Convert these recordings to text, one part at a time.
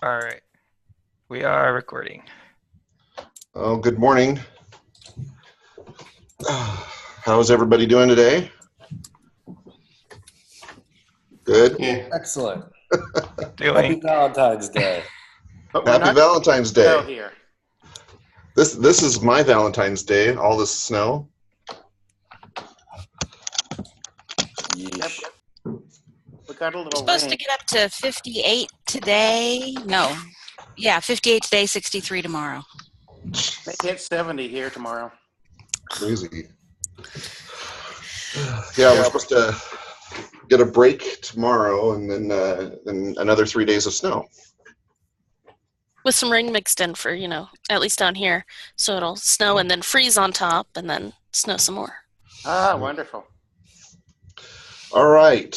All right, we are recording. Oh, good morning. How's everybody doing today? Good. Yeah. Excellent. Doing Happy Valentine's Day. But we're Happy not Valentine's snow Day. here. This is my Valentine's Day. All this snow. Yeesh. We got a little Supposed rain. to get up to 58 today. No. Yeah, 58 today, 63 tomorrow. They hit 70 here tomorrow. Crazy. Yeah, we're supposed to get a break tomorrow, and then another 3 days of snow. With some rain mixed in for, at least down here. So it'll snow and then freeze on top and then snow some more. Ah, wonderful. All right.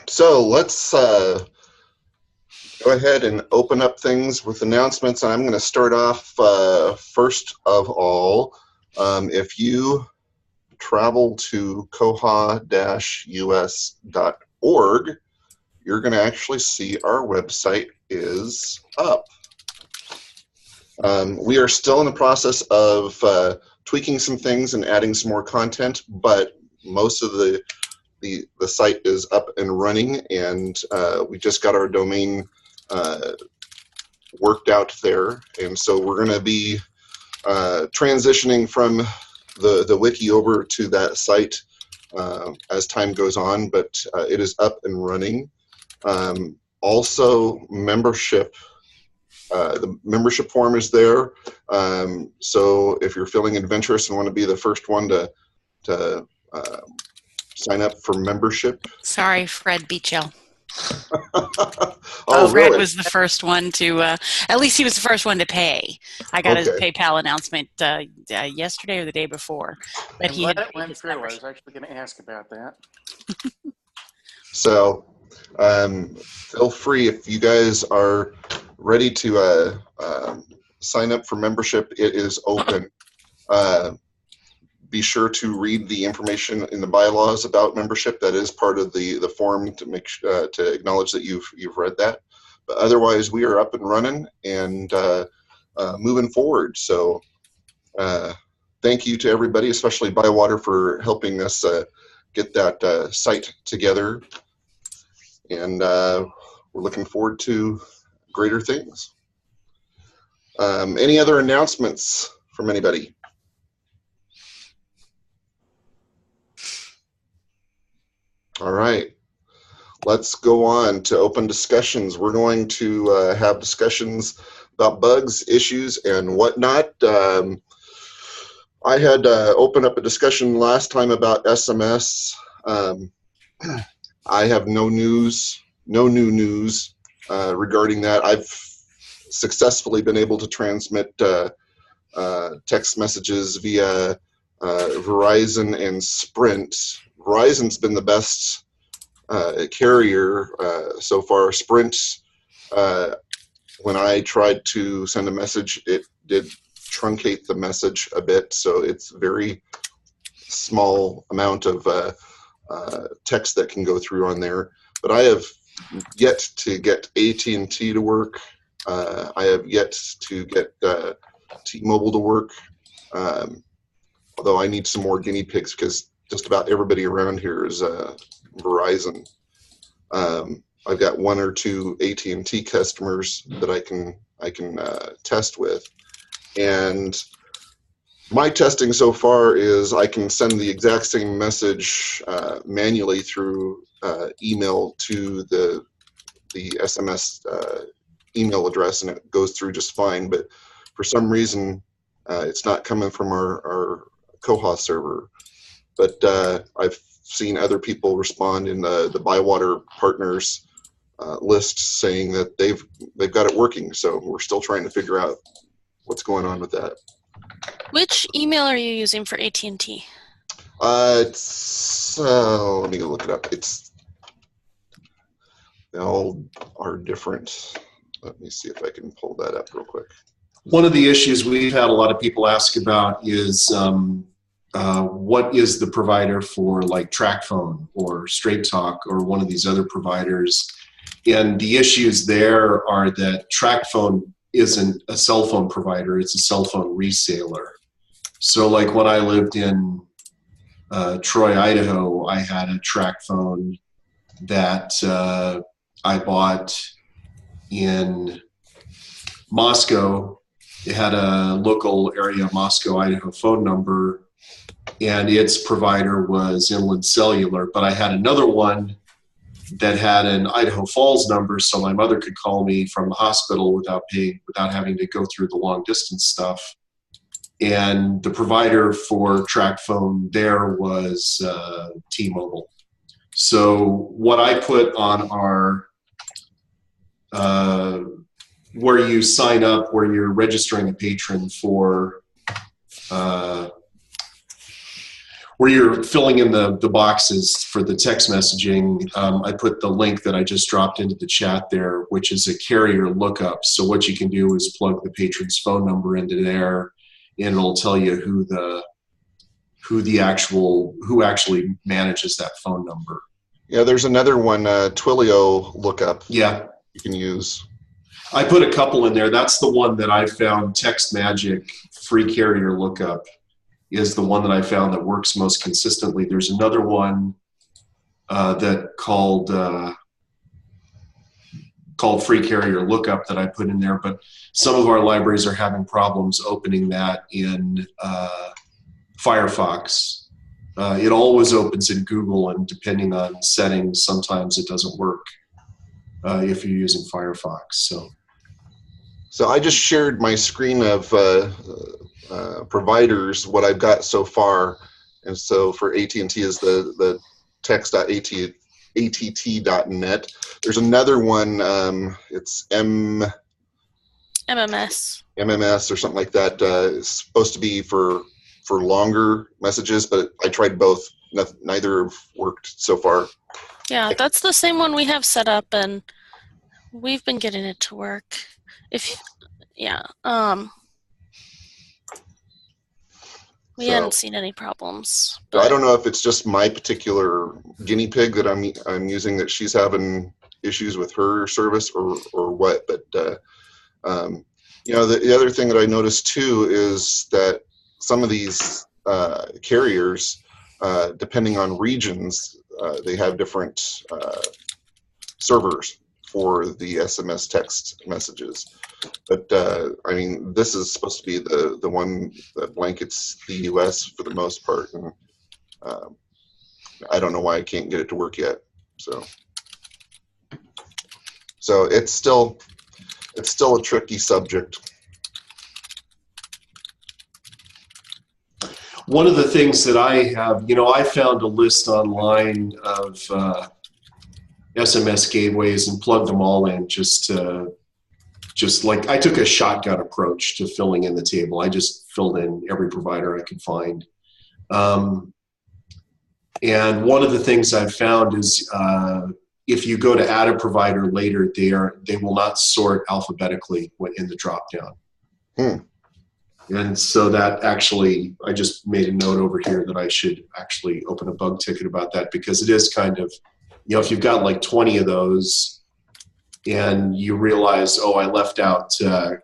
So let's go ahead and open up things with announcements. And I'm going to start off first of all. If you travel to koha-US.org, you're going to actually see our website is up. We are still in the process of tweaking some things and adding some more content, but most of the site is up and running, and we just got our domain worked out there, and so we're going to be transitioning from the wiki over to that site as time goes on, but it is up and running. Also, membership. The membership form is there, so if you're feeling adventurous and want to be the first one to sign up for membership. Sorry, Fred beat you. Oh, Fred really? was the first one to, at least he was the first one to pay. I got his Okay. PayPal announcement yesterday or the day before. But I'm he glad had it went his through. I membership. was actually going to ask about that. So feel free, if you guys are ready to sign up for membership, it is open. Be sure to read the information in the bylaws about membership. That is part of the form to make to acknowledge that you've read that. But otherwise, we are up and running and moving forward. So thank you to everybody, especially Bywater, for helping us get that site together. And we're looking forward to greater things. Any other announcements from anybody? All right, let's go on to open discussions. We're going to have discussions about bugs, issues, and whatnot. I had opened up a discussion last time about SMS. I have no new news regarding that. I've successfully been able to transmit text messages via Verizon and Sprint. Verizon's been the best carrier so far. Sprint, when I tried to send a message, it did truncate the message a bit, so it's very small amount of text that can go through on there. But I have yet to get AT&T to work. I have yet to get T-Mobile to work, although I need some more guinea pigs because just about everybody around here is Verizon. I've got one or two AT&T customers that I can test with, and my testing so far is I can send the exact same message manually through email to the SMS email address, and it goes through just fine. But for some reason, it's not coming from our Koha server. But I've seen other people respond in the Bywater partners list saying that they've got it working. So we're still trying to figure out what's going on with that. Which email are you using for AT&T? It's let me go look it up. They all are different. Let me see if I can pull that up real quick. One of the issues we've had a lot of people ask about is what is the provider for like TracFone or Straight Talk or one of these other providers. And the issues there are that TracFone isn't a cell phone provider, it's a cell phone reseller. So like when I lived in Troy, Idaho, I had a TracFone that I bought in Moscow. It had a local area Moscow, Idaho phone number, and its provider was Inland Cellular. But I had another one that had an Idaho Falls number, so my mother could call me from the hospital without having to go through the long distance stuff. And the provider for TracFone there was T-Mobile. So what I put on our where you sign up, where you're registering a patron for, where you're filling in the boxes for the text messaging, I put the link that I just dropped into the chat there, which is a carrier lookup. So what you can do is plug the patron's phone number into there, and it'll tell you who actually manages that phone number. Yeah, there's another one, Twilio lookup. Yeah, you can use. I put a couple in there. That's the one that I found. Text Magic free carrier lookup is the one that I found that works most consistently. There's another one that called free carrier lookup that I put in there, but some of our libraries are having problems opening that in Firefox. It always opens in Google, and depending on settings, sometimes it doesn't work if you're using Firefox. So I just shared my screen of providers, what I've got so far. And so for AT&T is the text.att.net. There's another one, it's MMS or something like that. It's supposed to be for longer messages, but I tried both. Neither have worked so far. Yeah, that's the same one we have set up, and we've been getting it to work. We hadn't seen any problems. I don't know if it's just my particular guinea pig that I'm using that she's having issues with her service or what. But the other thing that I noticed too is that some of these carriers, depending on regions, they have different servers for the SMS text messages. But I mean, this is supposed to be the one that blankets the U.S. for the most part, and I don't know why I can't get it to work yet. So it's still a tricky subject. One of the things that I have, I found a list online of SMS gateways and plugged them all in just like I took a shotgun approach to filling in the table. I just filled in every provider I could find. And one of the things I've found is if you go to add a provider later, they will not sort alphabetically in the dropdown. And so that actually, I just made a note over here that I should actually open a bug ticket about that, because it is kind of, if you've got like 20 of those and you realize, oh, I left out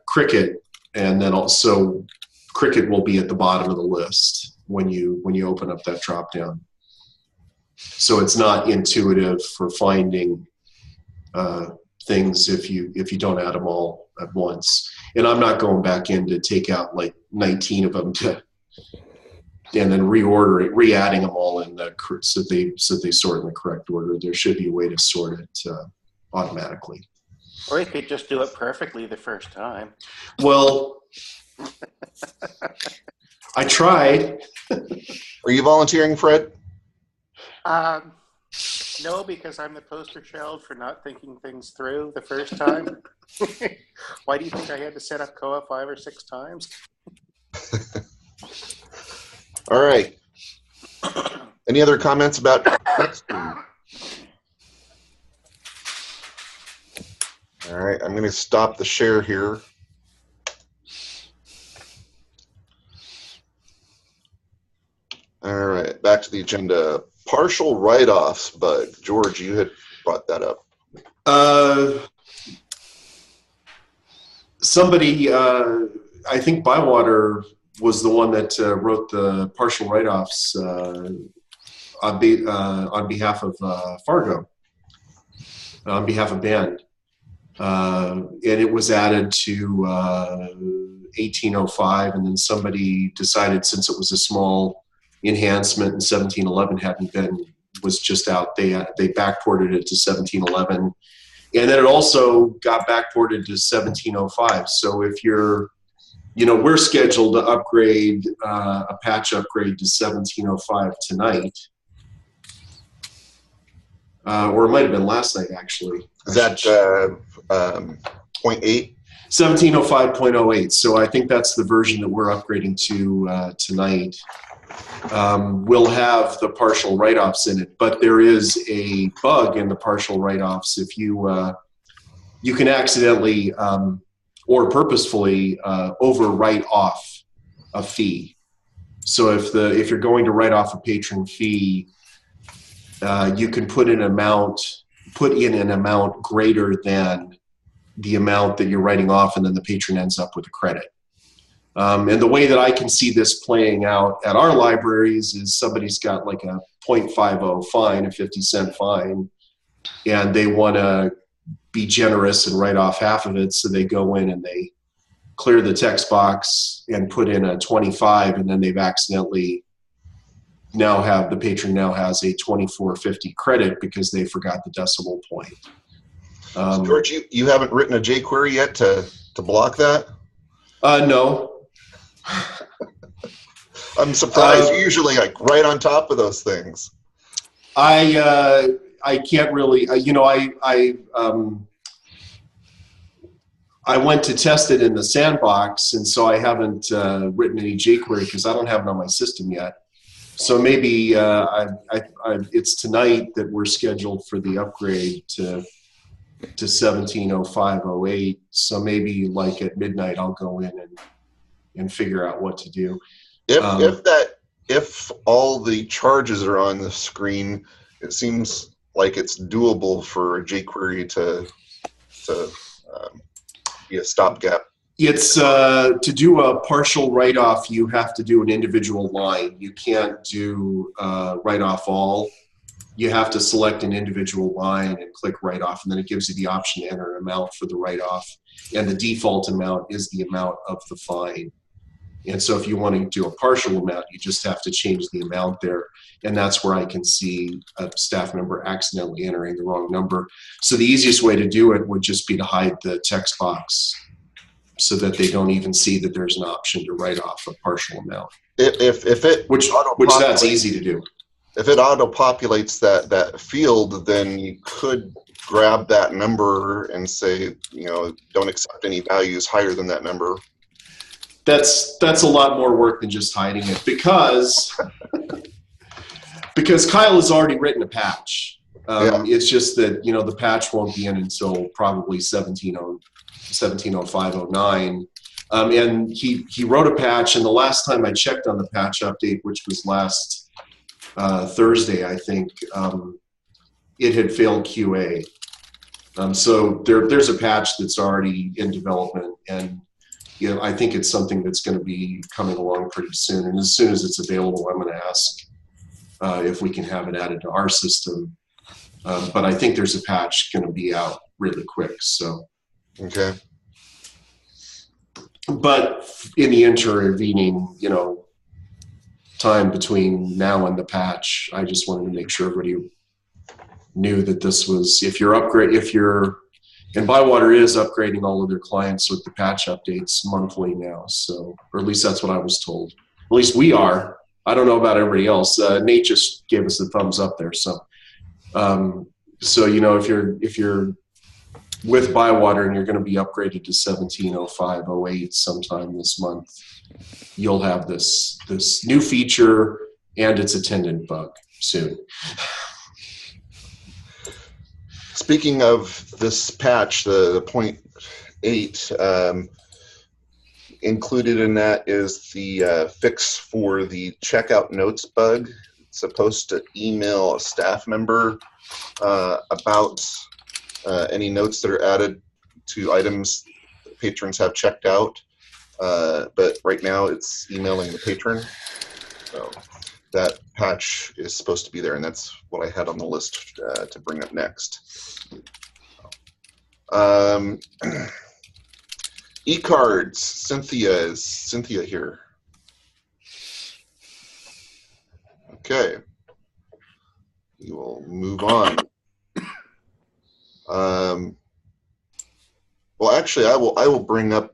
Cricket, and then also Cricket will be at the bottom of the list when you open up that dropdown. So it's not intuitive for finding things if you don't add them all at once. And I'm not going back in to take out like 19 of them and then re-adding them all in so they sort in the correct order. There should be a way to sort it automatically. Or you could just do it perfectly the first time. Well, I tried. Are you volunteering, Fred? No, because I'm the poster child for not thinking things through the first time. Why do you think I had to set up Koha 5 or 6 times? All right. Any other comments about texting? All right, I'm going to stop the share here. All right, back to the agenda. Partial write-offs, Bud. George, you had brought that up. Somebody, I think Bywater was the one that wrote the partial write-offs on behalf of Fargo, on behalf of Band. And it was added to 1805, and then somebody decided, since it was a small enhancement and 1711 was just out, they backported it to 1711. And then it also got backported to 1705. So if you're, we're scheduled to upgrade a patch upgrade to 1705 tonight, or it might have been last night actually. Is that 0.8? 1705.08. So I think that's the version that we're upgrading to tonight. Will have the partial write-offs in it, but there is a bug in the partial write-offs. If you can accidentally or purposefully overwrite off a fee. So if you're going to write off a patron fee, you can put in an amount greater than the amount that you're writing off, and then the patron ends up with a credit. And the way that I can see this playing out at our libraries is somebody's got like a 0.50 fine, a 50-cent fine, and they want to be generous and write off half of it. So they go in and they clear the text box and put in a 25, and then they've accidentally the patron now has a 24.50 credit because they forgot the decimal point. George, you haven't written a jQuery yet to block that? No. I'm surprised. You're usually like right on top of those things. I can't really. I went to test it in the sandbox, and so I haven't written any jQuery because I don't have it on my system yet. So maybe it's tonight that we're scheduled for the upgrade to 1705.08. So maybe like at midnight I'll go in and figure out what to do. If all the charges are on the screen, it seems like it's doable for a jQuery to be a stopgap. It's to do a partial write-off, you have to do an individual line. You can't do write-off all. You have to select an individual line and click write-off, and then it gives you the option to enter an amount for the write-off. And the default amount is the amount of the fine. And so if you want to do a partial amount, you just have to change the amount there. And that's where I can see a staff member accidentally entering the wrong number. So the easiest way to do it would just be to hide the text box so that they don't even see that there's an option to write off a partial amount. Which that's easy to do. If it auto-populates that field, then you could grab that number and say, don't accept any values higher than that number. That's a lot more work than just hiding it because Kyle has already written a patch. It's just that the patch won't be in until probably 170509. And he wrote a patch, and the last time I checked on the patch update, which was last Thursday, I think, it had failed QA. So there's a patch that's already in development, and I think it's something that's going to be coming along pretty soon. And as soon as it's available, I'm going to ask if we can have it added to our system. But I think there's a patch going to be out really quick. So, okay. But in the intervening, time between now and the patch, I just wanted to make sure everybody knew that this was, and Bywater is upgrading all of their clients with the patch updates monthly now. So, or at least that's what I was told. At least we are. I don't know about everybody else. Nate just gave us the thumbs up there. So, if you're with Bywater and you're going to be upgraded to 1705.08 sometime this month, you'll have this new feature and its attendant bug soon. Speaking of this patch, the 0.8, included in that is the fix for the checkout notes bug. It's supposed to email a staff member about any notes that are added to items that patrons have checked out. But right now it's emailing the patron. So that patch is supposed to be there, and that's what I had on the list to bring up next. E-cards. Cynthia here? Okay. We will move on. Well, actually, I will bring up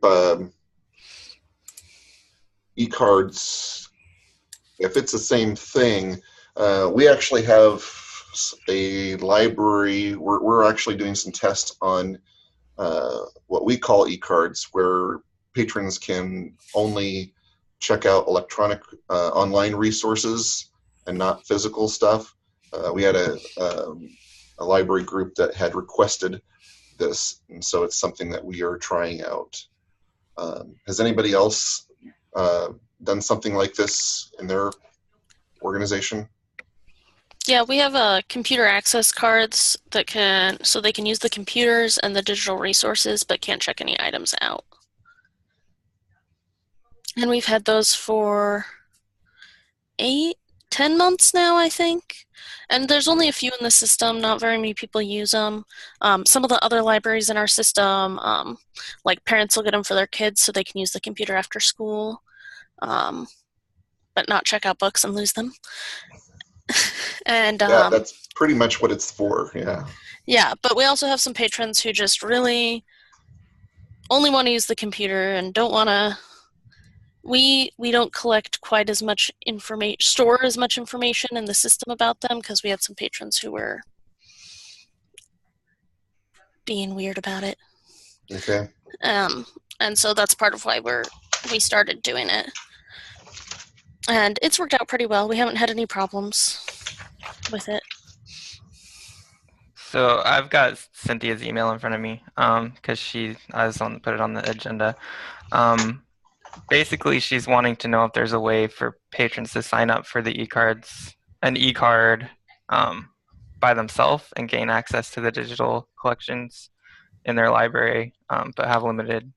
e-cards. If it's the same thing, we actually have a library. We're actually doing some tests on what we call e-cards, where patrons can only check out electronic online resources and not physical stuff. We had a library group that had requested this, and so it's something that we are trying out. Has anybody else done something like this in their organization? Yeah, we have computer access cards that so they can use the computers and the digital resources, but can't check any items out. And we've had those for 10 months now, I think. And there's only a few in the system. Not very many people use them. Some of the other libraries in our system, like parents will get them for their kids so they can use the computer after school, but not check out books and lose them. And Yeah, that's pretty much what it's for. Yeah. Yeah, but we also have some patrons who just really only want to use the computer and don't want to. We don't collect quite as much information, store as much information in the system about them, because we had some patrons who were being weird about it. Okay. And so that's part of why we started doing it. And it's worked out pretty well. We haven't had any problems with it. So I've got Cynthia's email in front of me because I was on put it on the agenda. Basically, she's wanting to know if there's a way for patrons to sign up for an e-card by themselves and gain access to the digital collections in their library, but have limited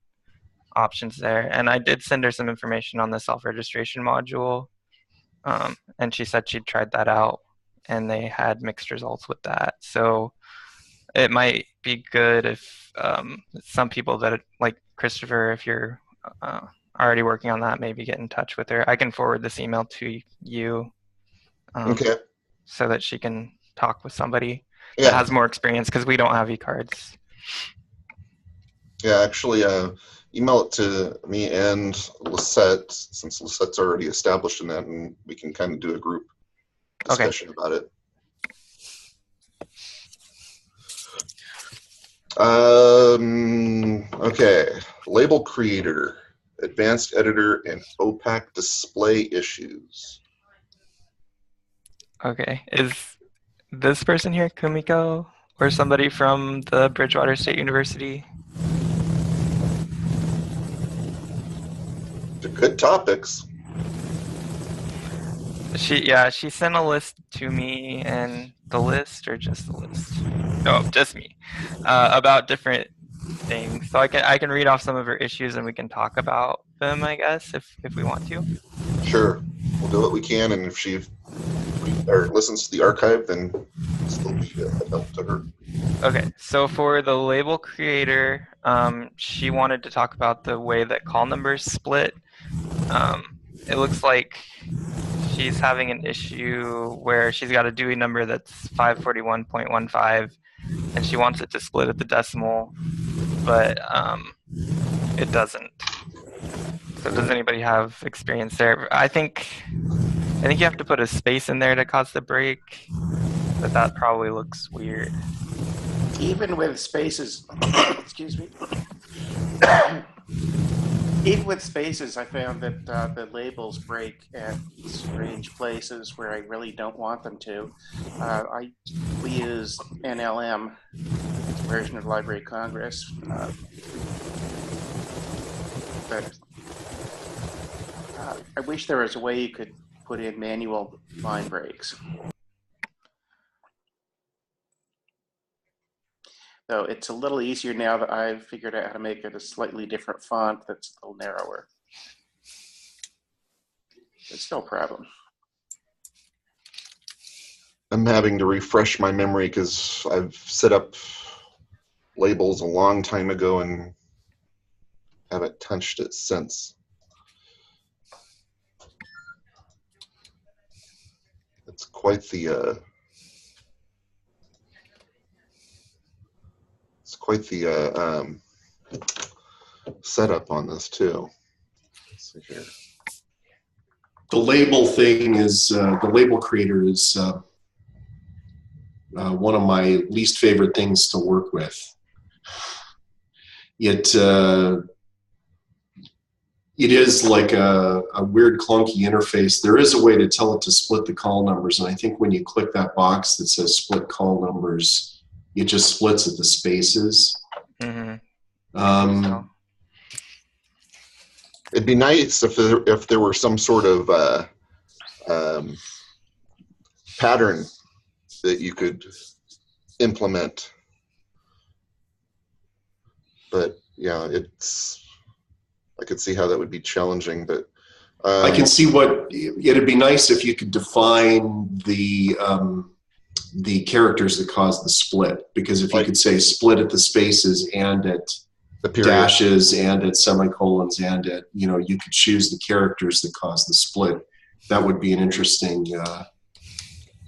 options there. And I did send her some information on the self-registration module, and she said she'd tried that out, and they had mixed results with that. So it might be good if some people that, like Christopher, if you're already working on that, maybe get in touch with her. I can forward this email to you Okay. so that she can talk with somebody Yeah. that has more experience, because we don't have e-cards. Yeah, actually, email it to me and Lisette, since Lisette's already established in that, and we can kind of do a group discussion about it. Okay, label creator, advanced editor, and opaque display issues. Okay, is this person here Kumiko or somebody from the Bridgewater State University? They're good topics. She sent a list to me, and the list, or just the list? No, just me, about different things. So I can read off some of her issues, and we can talk about them, I guess, if we want to. Sure, we'll do what we can, and if she listens to the archive, then it'll still be a help to her. Okay, so for the label creator, she wanted to talk about the way that call numbers split. It looks like she's having an issue where she's got a Dewey number that's 541.15, and she wants it to split at the decimal, but it doesn't. So does anybody have experience there? I think you have to put a space in there to cause the break, but that probably looks weird. Even with spaces, excuse me. Even with spaces, I found that the labels break at strange places where I really don't want them to. We use NLM, it's a version of Library of Congress, but I wish there was a way you could put in manual line breaks. Though it's a little easier now that I've figured out how to make it a slightly different font that's a little narrower. It's still a problem. I'm having to refresh my memory because I've set up labels a long time ago and haven't touched it since. It's quite the setup on this too. Let's see here. The label thing is, the label creator is one of my least favorite things to work with. It is like a weird clunky interface. There is a way to tell it to split the call numbers, and I think when you click that box that says split call numbers, it just splits at the spaces. Mm-hmm. It'd be nice if there were some sort of pattern that you could implement, but yeah, I could see how that would be challenging, but I can see what it'd be nice if you could define the characters that cause the split, because if you could say split at the spaces and at the period. Dashes and at semicolons and at, you could choose the characters that cause the split. That would be an interesting.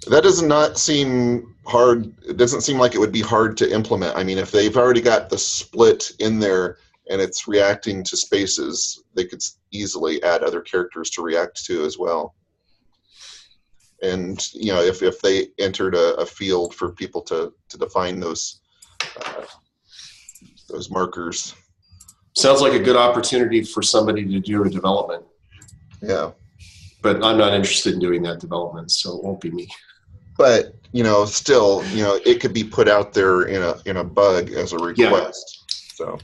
That does not seem hard. It doesn't seem like it would be hard to implement. I mean, if they've already got the split in there and it's reacting to spaces, they could easily add other characters to react to as well. And if they entered a field for people to define those markers. Sounds like a good opportunity for somebody to do a development. Yeah. But I'm not interested in doing that development, so it won't be me. But still, it could be put out there in a bug as a request. Yeah. So.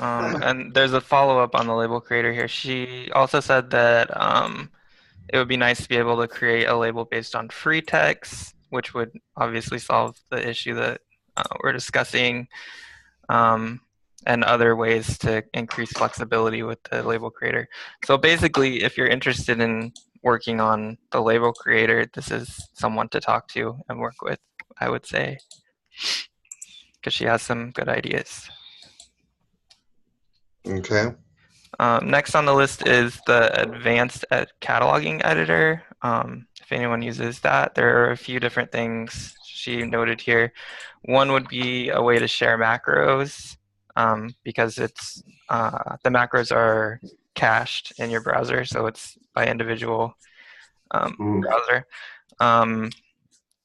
And there's a follow-up on the label creator here. She also said that it would be nice to be able to create a label based on free text, which would obviously solve the issue that we're discussing, and other ways to increase flexibility with the label creator. So basically, if you're interested in working on the label creator, this is someone to talk to and work with, I would say, because she has some good ideas. Okay. Next on the list is the advanced cataloging editor. If anyone uses that, there are a few different things she noted here. One would be a way to share macros, because it's the macros are cached in your browser, so it's by individual browser. And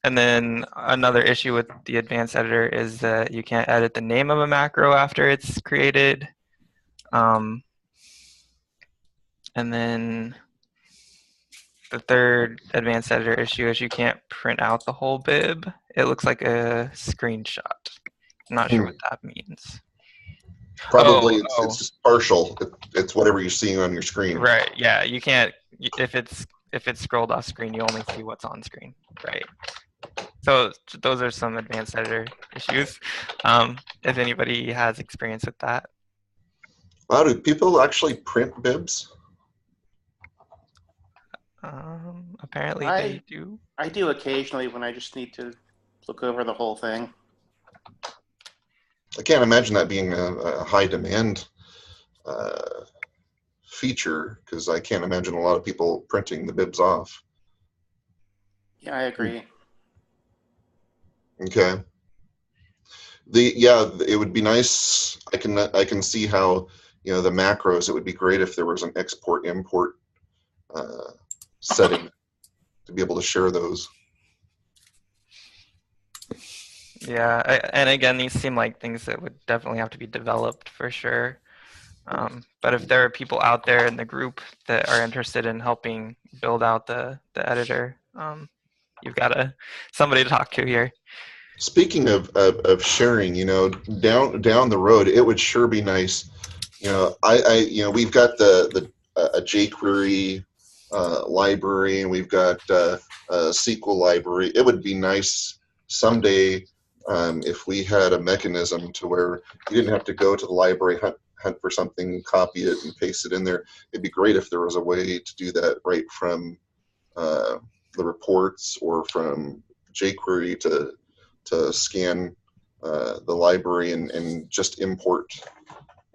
then another issue with the advanced editor is that you can't edit the name of a macro after it's created. And then the third advanced editor issue is you can't print out the whole bib. It looks like a screenshot. I'm not sure what that means. Probably it's just partial. It's whatever you're seeing on your screen. Right. Yeah. You can't. If it's scrolled off screen, you only see what's on screen. Right. So those are some advanced editor issues. If anybody has experience with that. Wow, do people actually print bibs? Apparently they do. I do occasionally when I just need to look over the whole thing. I can't imagine that being a high demand feature, because I can't imagine a lot of people printing the bibs off. Yeah, I agree. Okay. It would be nice. I can see how the macros. It would be great if there was an export import setting to be able to share those. Yeah, and again, these seem like things that would definitely have to be developed for sure. But if there are people out there in the group that are interested in helping build out the editor, you've got somebody to talk to here. Speaking of sharing, down the road, it would sure be nice. We've got the jQuery library, and we've got a SQL library. It would be nice someday if we had a mechanism to where you didn't have to go to the library, hunt for something, copy it, and paste it in there. It'd be great if there was a way to do that right from the reports or from jQuery to scan the library and just import.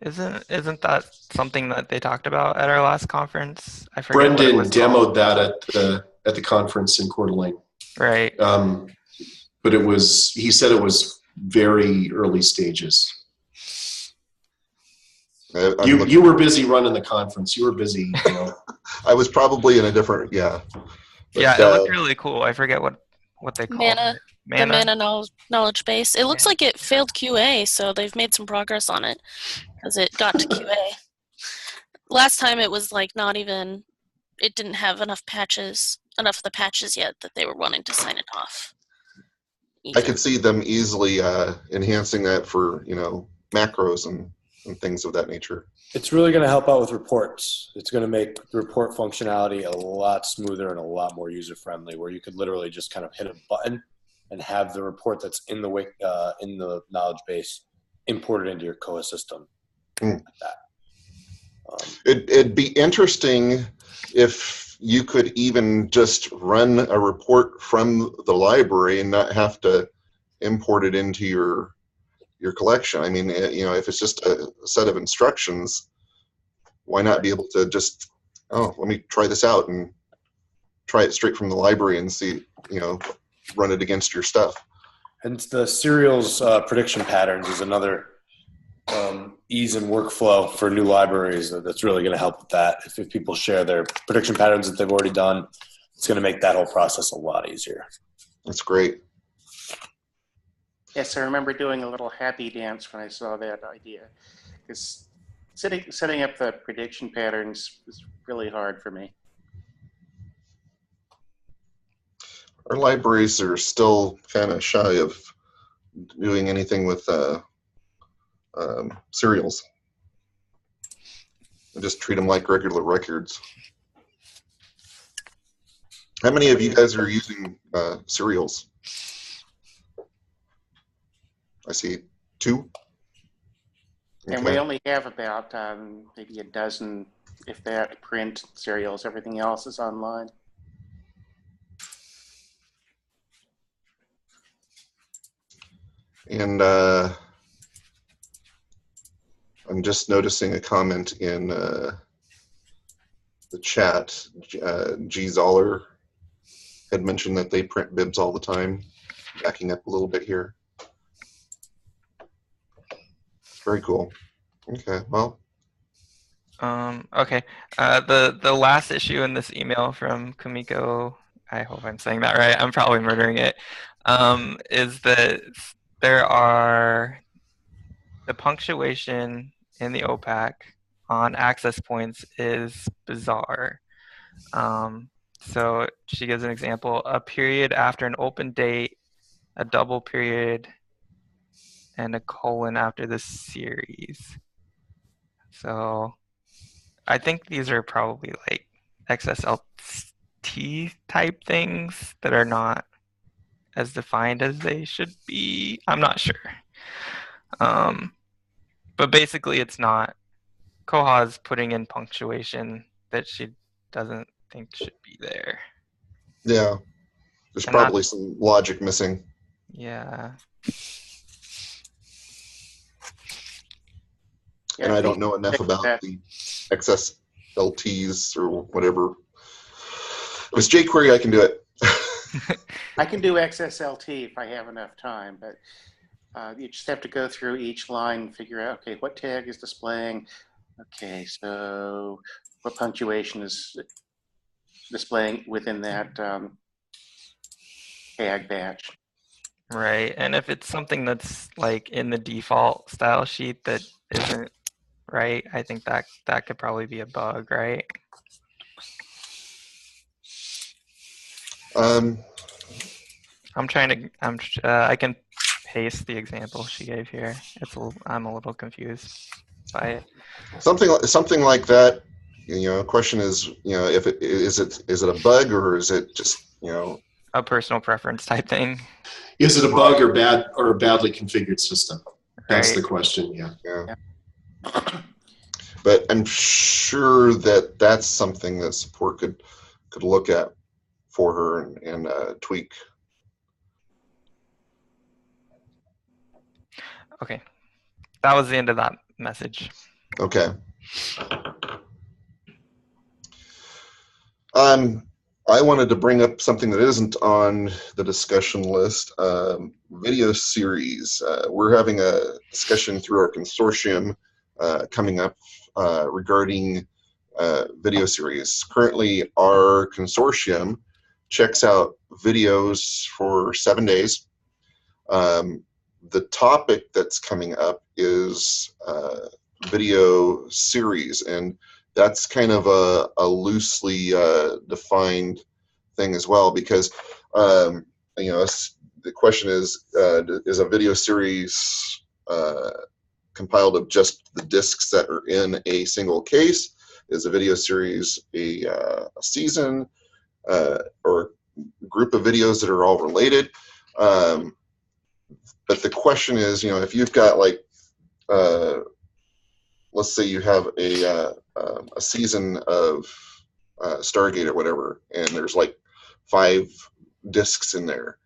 Isn't that something that they talked about at our last conference? I forget what it Brendan was demoed called. that at the conference in Coeur d'Alene. Right. But he said it was very early stages. You were busy running the conference. You were busy, you know. I was probably in a different, yeah. But, yeah, it looked really cool. I forget what they called Mana, it. the Mana knowledge base. It looks like it failed QA, so they've made some progress on it because it got to QA. Last time it was like not even, it didn't have enough of the patches yet that they were wanting to sign it off. I could see them easily enhancing that for, you know, macros and things of that nature. It's really going to help out with reports. It's going to make the report functionality a lot smoother and a lot more user-friendly, where you could literally just kind of hit a button and have the report that's in the knowledge base imported into your koha system. Like that. It'd be interesting if you could even just run a report from the library and not have to import it into your collection. I mean, you know, if it's just a set of instructions, why not be able to just, oh, let me try this out and try it straight from the library and see, you know, run it against your stuff. And the serials prediction patterns is another ease in workflow for new libraries that's really going to help with that. If people share their prediction patterns that they've already done, it's going to make that whole process a lot easier. That's great. Yes, I remember doing a little happy dance when I saw that idea, because setting up the prediction patterns was really hard for me. Our libraries are still kind of shy of doing anything with serials. I just treat them like regular records. How many of you guys are using serials? I see 2. And Okay. we only have about maybe a dozen, if that, print serials. Everything else is online. And I'm just noticing a comment in the chat. G. Zoller had mentioned that they print bibs all the time. Backing up a little bit here. Very cool. Okay, well. Okay. The last issue in this email from Kumiko, I hope I'm saying that right, I'm probably murdering it, is that there are the punctuation in the OPAC on access points is bizarre. So she gives an example: a period after an open date, a double period, and a colon after the series. So I think these are probably like XSLT type things that are not as defined as they should be. I'm not sure. But basically it's not. Koha's putting in punctuation that she doesn't think should be there. Yeah, there's And probably some logic missing. Yeah. And I don't know enough about the XSLTs or whatever. If it's jQuery, I can do it. I can do XSLT if I have enough time, but you just have to go through each line and figure out, okay, what tag is displaying? Okay, so what punctuation is displaying within that tag batch? Right. And if it's something that's like in the default style sheet that isn't right, I think that could probably be a bug, right? I can paste the example she gave here. I'm a little confused by it. Something like that. You know, question is, you know, if it is it a bug or is it just, you know, a personal preference type thing. Is it a bug or a badly configured system? That's Right. the question. Yeah. Yeah. But I'm sure that that's something that support could look at for her and tweak. Okay. That was the end of that message. Okay. I wanted to bring up something that isn't on the discussion list. Video series. We're having a discussion through our consortium coming up regarding video series. Currently, our consortium checks out videos for 7 days. The topic that's coming up is video series, and that's kind of a loosely defined thing as well, because the question is a video series compiled of just the discs that are in a single case? Is a video series a season or group of videos that are all related? But the question is, if you've got let's say you have a season of Stargate or whatever, and there's 5 discs in there.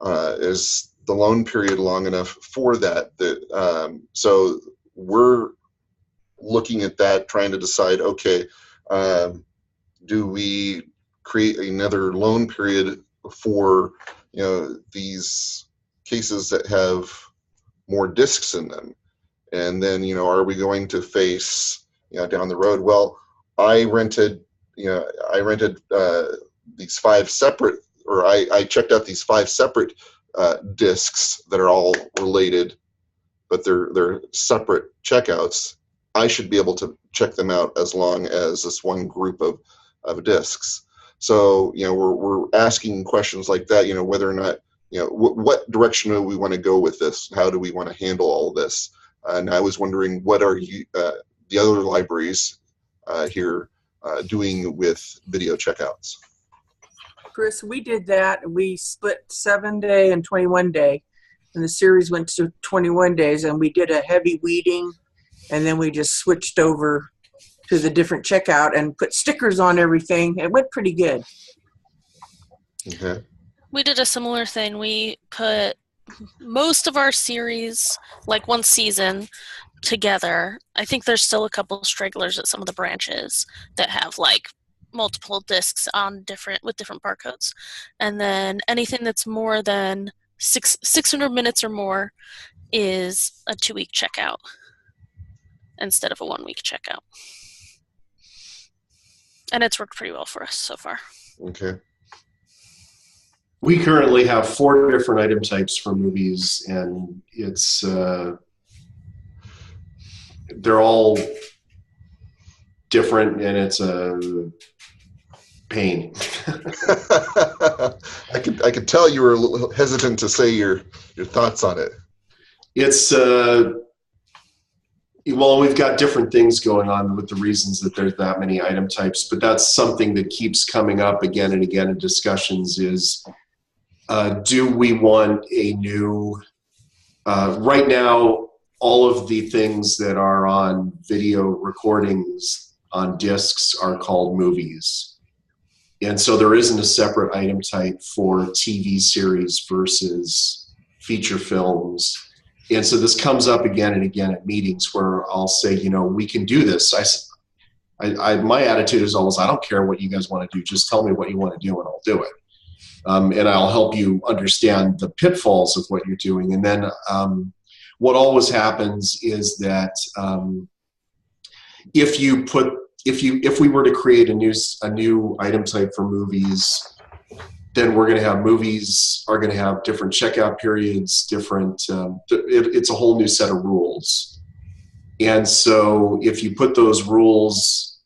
Is the loan period long enough for that? So we're looking at that, trying to decide, okay, do we create another loan period for these cases that have more discs in them? And then are we going to face down the road, well, I rented these 5 separate, or I checked out these 5 separate discs that are all related, but they're separate checkouts. I should be able to check them out as long as this one group of discs. So we're asking questions like that, whether or not what direction do we want to go with this? How do we want to handle all of this? And I was wondering, what are the other libraries here doing with video checkouts? Chris, we did that. We split 7-day and 21-day, and the series went to 21 days, and we did a heavy weeding, and then we just switched over to the different checkout and put stickers on everything. It went pretty good. Okay. We did a similar thing. We put most of our series, like one season, together. I think there's still a couple stragglers at some of the branches that have multiple discs on with different barcodes. And then anything that's more than 600 minutes or more is a 2-week checkout instead of a 1-week checkout. And it's worked pretty well for us so far. Okay. We currently have 4 different item types for movies, and it's they're all different, and it's a pain. I could tell you were a little hesitant to say your thoughts on it. It's well, we've got different things going on with the reasons that there's that many item types, but that's something that keeps coming up again and again in discussions is, do we want a new, right now, all of the things that are on video recordings on discs are called movies. And so there isn't a separate item type for TV series versus feature films. And so this comes up again and again at meetings where I'll say, we can do this. My attitude is always, I don't care what you guys want to do. Just tell me what you want to do and I'll do it. And I'll help you understand the pitfalls of what you're doing. And then what always happens is that if we were to create a new item type for movies, then we're going to have movies are going to have different checkout periods, different. It's a whole new set of rules. And so if you put those rules,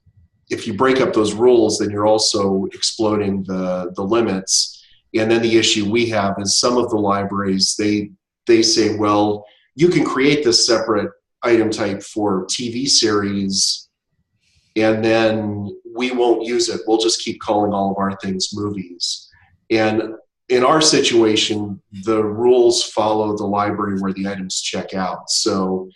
if you break up those rules, then you're also exploding the limits. And then the issue we have is some of the libraries, they say, well, you can create this separate item type for TV series, and then we won't use it. We'll just keep calling all of our things movies. And in our situation, the rules follow the library where the items check out. So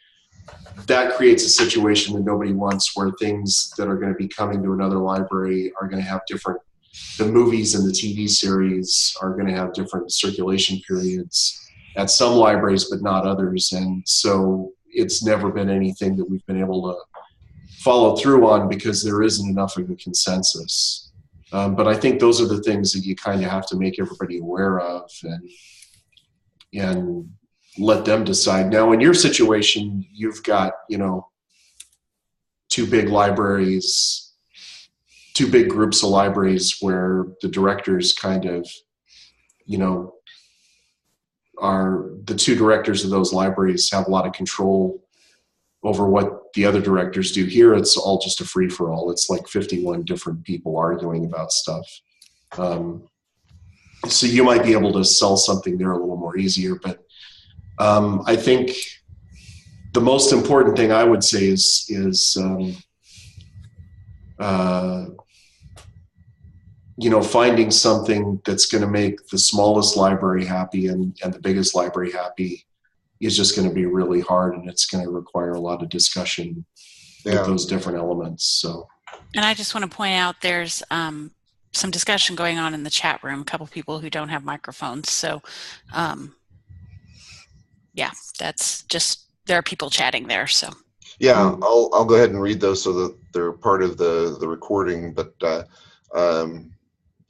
that creates a situation that nobody wants, where things that are going to be coming to another library are going to have different, the movies and the TV series are going to have different circulation periods at some libraries, but not others. And so it's never been anything that we've been able to follow through on because there isn't enough of a consensus. But I think those are the things that you kind of have to make everybody aware of and let them decide. Now, in your situation, you've got, you know, two big libraries, two big groups of libraries where the directors kind of, you know, are the two directors of those libraries have a lot of control over what the other directors do. Here, it's all just a free-for-all. It's like 51 different people arguing about stuff. So you might be able to sell something there a little more easier, but I think the most important thing I would say is you know, finding something that's going to make the smallest library happy and the biggest library happy is just going to be really hard, and it's going to require a lot of discussion with those different elements. So, and I just want to point out there's some discussion going on in the chat room, a couple people who don't have microphones. So yeah, that's just, there are people chatting there. So yeah, I'll go ahead and read those so that they're part of the recording. But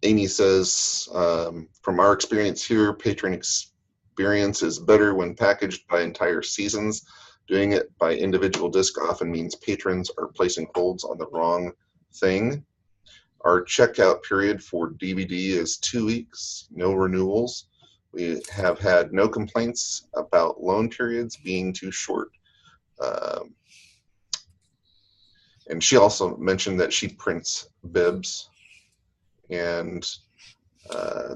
Amy says, from our experience here, patron experience is better when packaged by entire seasons. Doing it by individual disc often means patrons are placing holds on the wrong thing. Our checkout period for DVD is 2 weeks, no renewals. We have had no complaints about loan periods being too short. And she also mentioned that she prints bibs. And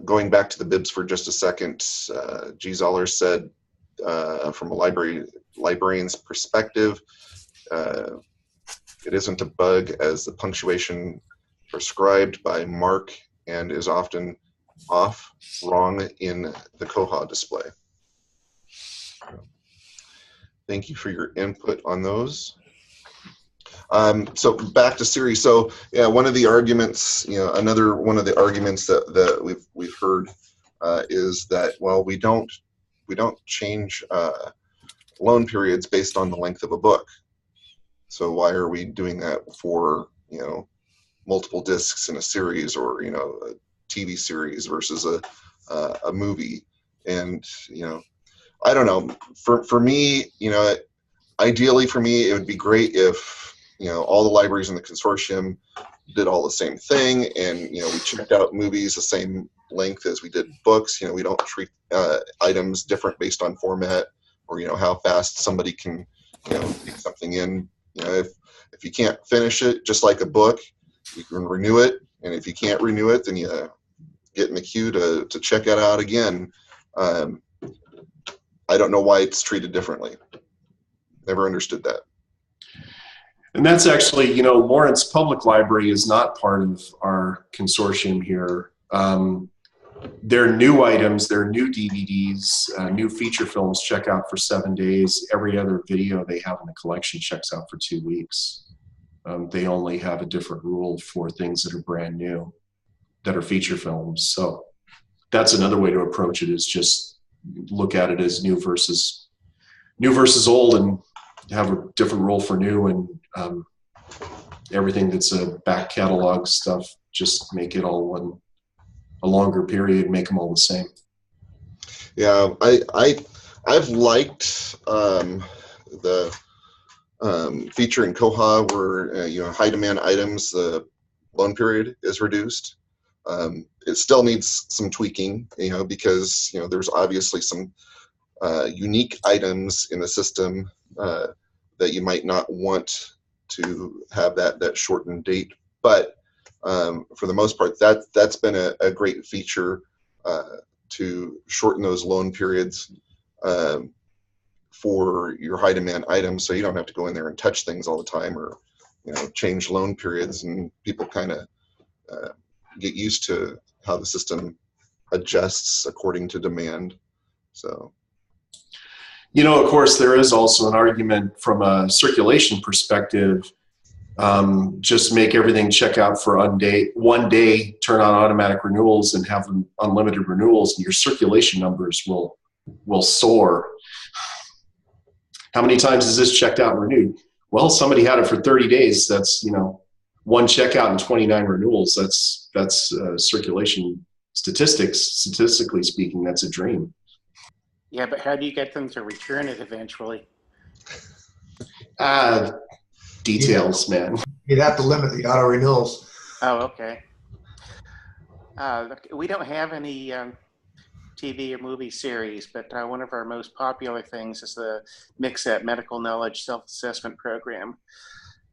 going back to the bibs for just a second, G. Zoller said, from a librarian's perspective, it isn't a bug as the punctuation prescribed by Mark and is often wrong in the koha display. Thank you for your input on those. So back to series. So yeah, one of the arguments, you know, another one of the arguments that we've heard is that, well, we don't change loan periods based on the length of a book. So why are we doing that for, you know, multiple discs in a series, or, you know, a TV series versus a movie? And, you know, I don't know. For me, you know, ideally for me, it would be great if, you know, all the libraries in the consortium did all the same thing, and, you know, we checked out movies the same length as we did books. You know, we don't treat items different based on format, or, you know, how fast somebody can, you know, take something in. You know, if you can't finish it, just like a book, you can renew it, and if you can't renew it, then you get in the queue to check it out again. I don't know why it's treated differently. Never understood that. and that's actually, you know, Lawrence Public Library is not part of our consortium here. Their new items, their new DVDs, new feature films check out for 7 days. Every other video they have in the collection checks out for 2 weeks. They only have a different rule for things that are brand new, that are feature films. So that's another way to approach it, is just look at it as new versus old, and have a different rule for new, and everything that's a back catalog stuff, just make it all a longer period, make them all the same. Yeah, I've liked the feature in Koha where you know, high demand items, the loan period is reduced. It still needs some tweaking, you know, because, you know, there's obviously some unique items in the system that you might not want to have that shortened date. But for the most part, that's been a great feature to shorten those loan periods for your high demand items, so you don't have to go in there and touch things all the time, or, you know, change loan periods, and people kind of get used to how the system adjusts according to demand. So, You know, of course, there is also an argument from a circulation perspective. Just make everything check out for 1 day, turn on automatic renewals and have unlimited renewals, and your circulation numbers will soar. How many times is this checked out and renewed? Well, somebody had it for 30 days. That's, you know, 1 checkout and 29 renewals. That's circulation statistics. Statistically speaking, that's a dream. Yeah, but how do you get them to return it eventually? Details, man. You'd have to limit the auto renewals. Oh, okay. We don't have any TV or movie series, but one of our most popular things is the MICSET Medical Knowledge Self-Assessment Program.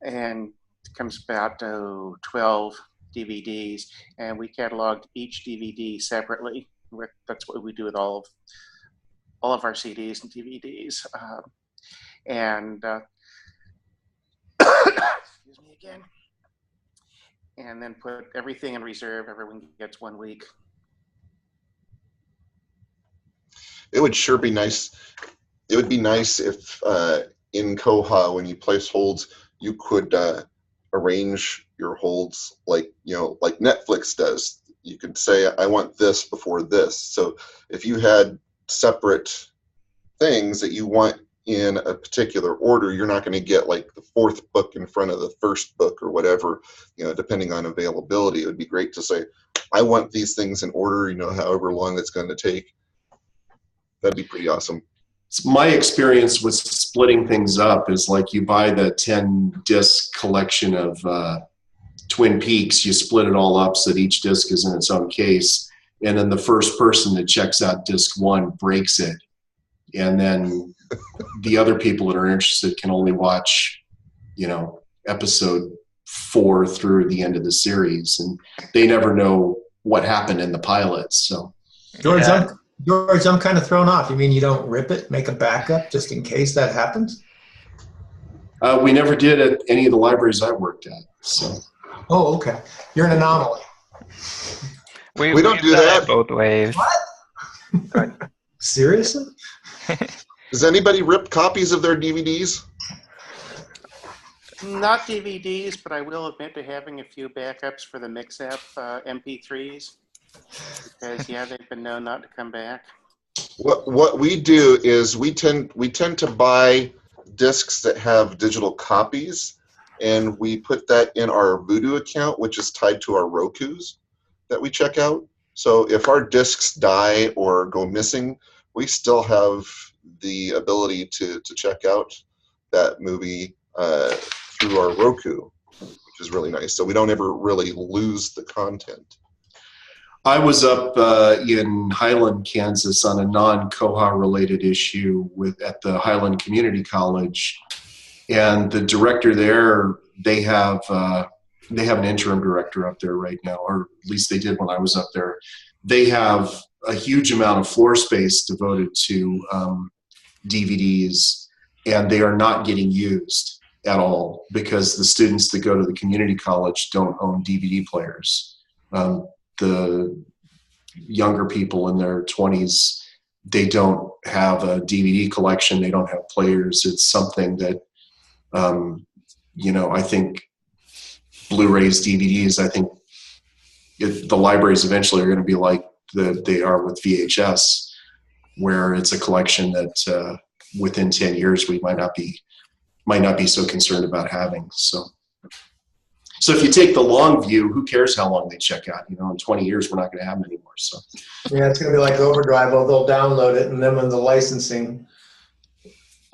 And it comes about 12 DVDs, and we cataloged each DVD separately. That's what we do with all of our CDs and DVDs. Excuse me again. And then put everything in reserve. Everyone gets 1 week. it would sure be nice. It would be nice if in Koha, when you place holds, you could arrange your holds like, you know, like Netflix does. You could say, I want this before this. So if you had separate things that you want in a particular order, you're not going to get like the fourth book in front of the first book or whatever, you know, depending on availability. It would be great to say, I want these things in order, you know, however long it's going to take. That'd be pretty awesome. My experience with splitting things up is like you buy the 10 disc collection of Twin Peaks, you split it all up so that each disc is in its own case, and then the first person that checks out disc 1 breaks it, and then the other people that are interested can only watch, you know, episode 4 through the end of the series, and they never know what happened in the pilots. So George, I'm kind of thrown off. You mean you don't rip it, make a backup just in case that happens? We never did at any of the libraries I worked at. So. Oh, okay. You're an anomaly. We don't do that both ways. What? Seriously? Does anybody rip copies of their DVDs? Not DVDs, but I will admit to having a few backups for the MixApp MP3s. Because yeah, they've been known not to come back. What we do is we tend to buy discs that have digital copies, and we put that in our Voodoo account, which is tied to our Rokus that we check out. So if our discs die or go missing, we still have the ability to check out that movie through our Roku, which is really nice. So we don't ever really lose the content. I was up in Highland, Kansas on a non-Koha related issue at the Highland Community College, and the director there, they have an interim director up there right now, or at least they did when I was up there. They have a huge amount of floor space devoted to DVDs, and they are not getting used at all because the students that go to the community college don't own DVD players. The younger people in their 20s, they don't have a DVD collection, they don't have players. It's something that, you know, I think Blu-rays, DVDs, I think the libraries eventually are going to be like they are with VHS, where it's a collection that within 10 years we might not be so concerned about having. So if you take the long view, who cares how long they check out? You know, in 20 years, we're not going to have them anymore. So Yeah, it's going to be like Overdrive. Well, they'll download it, and then when the licensing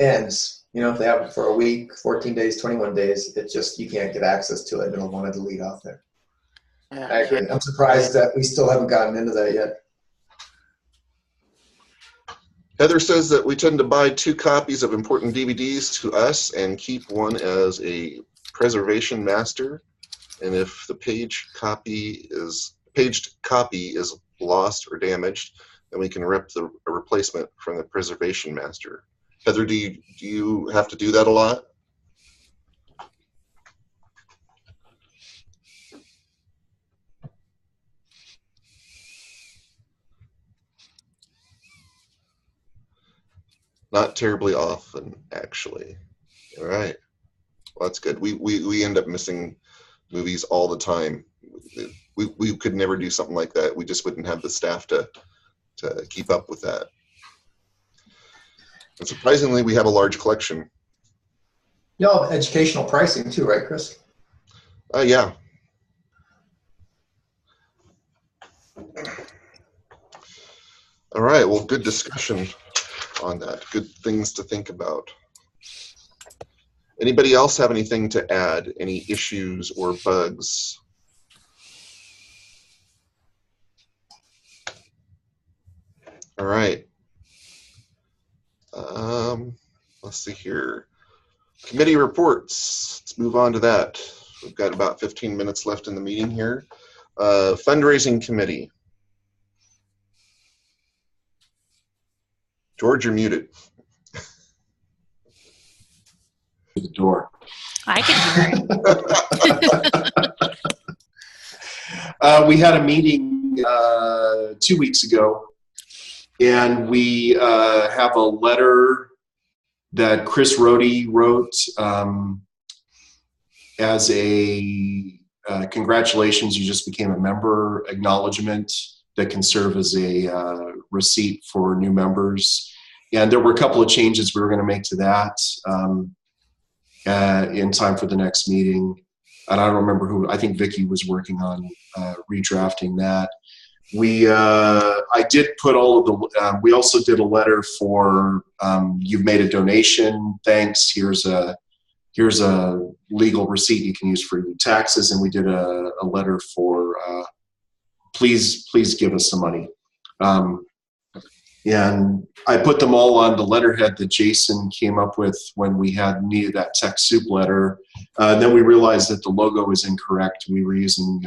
ends, you know, if they have it for a week, 14 days, 21 days, it just, you can't get access to it, and it'll want to delete off there. I agree. I'm surprised that we still haven't gotten into that yet. Heather says that we tend to buy 2 copies of important DVDs to us and keep one as a preservation master. And if the paged copy is lost or damaged, then we can rip the replacement from the preservation master. Heather, do you have to do that a lot? Not terribly often, actually. All right. Well, that's good. We end up missing movies all the time. We could never do something like that. We just wouldn't have the staff to keep up with that. And surprisingly, we have a large collection. Y'all have educational pricing too, right, Chris? Yeah. All right. Well, good discussion on that. Good things to think about. Anybody else have anything to add? Any issues or bugs? All right. Let's see here. Committee reports. Let's move on to that. We've got about 15 minutes left in the meeting here. Fundraising committee. George, you're muted. The door. I can hear it. We had a meeting 2 weeks ago, and we have a letter that Chris Rohde wrote as a congratulations, you just became a member acknowledgement that can serve as a receipt for new members. And there were a couple of changes we were going to make to that in time for the next meeting. And I don't remember who, I think Vicky was working on redrafting that. I did put all of the, we also did a letter for, you've made a donation, thanks, here's a legal receipt you can use for your taxes. And we did a letter for, please give us some money. And I put them all on the letterhead that Jason came up with when we needed that TechSoup letter. And then we realized that the logo was incorrect. We were using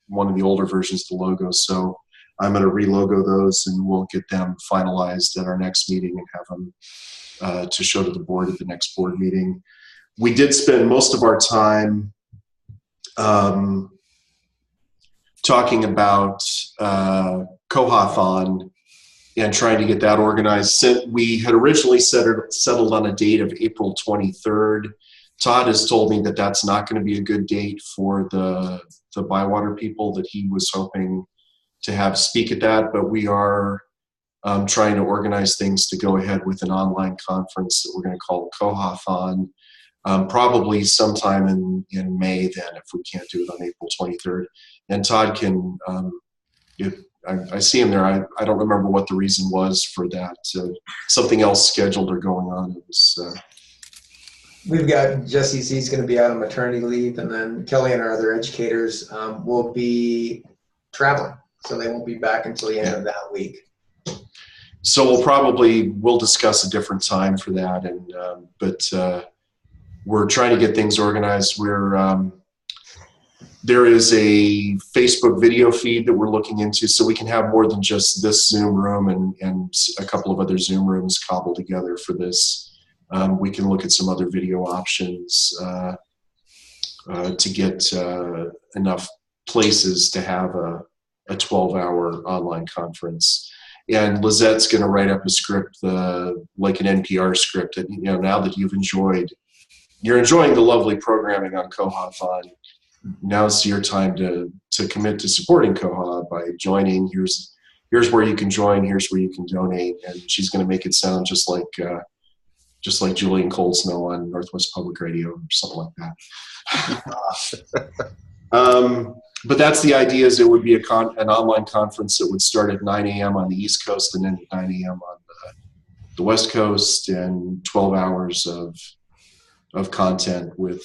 one of the older versions of the logo. So I'm going to re-logo those, and we'll get them finalized at our next meeting and have them to show to the board at the next board meeting. We did spend most of our time talking about Koha-thon and trying to get that organized. We had originally settled on a date of April 23rd. Todd has told me that that's not going to be a good date for the Bywater people that he was hoping to have speak at that, but we are trying to organize things to go ahead with an online conference that we're going to call Koha-thon, probably sometime in May then, if we can't do it on April 23rd. And Todd can, I see him there. I don't remember what the reason was for that. Something else scheduled or going on. It was, we've got Jesse C's going to be out on maternity leave, and then Kelly and our other educators will be traveling, so they won't be back until the end of that week. So we'll discuss a different time for that, and but we're trying to get things organized. There is a Facebook video feed that we're looking into, so we can have more than just this Zoom room and a couple of other Zoom rooms cobbled together for this. We can look at some other video options to get enough places to have a 12-hour online conference. And Lizette's going to write up a script, like an NPR script that, now that you're enjoying the lovely programming on Koha-thon, now's your time to commit to supporting Koha by joining. Here's where you can join. Here's where you can donate. And she's going to make it sound just like Julian Coldsnow on Northwest Public Radio or something like that. But that's the idea. Is it would be an online conference that would start at 9 a.m. on the East Coast and end at 9 a.m. on the West Coast, and 12 hours of content with.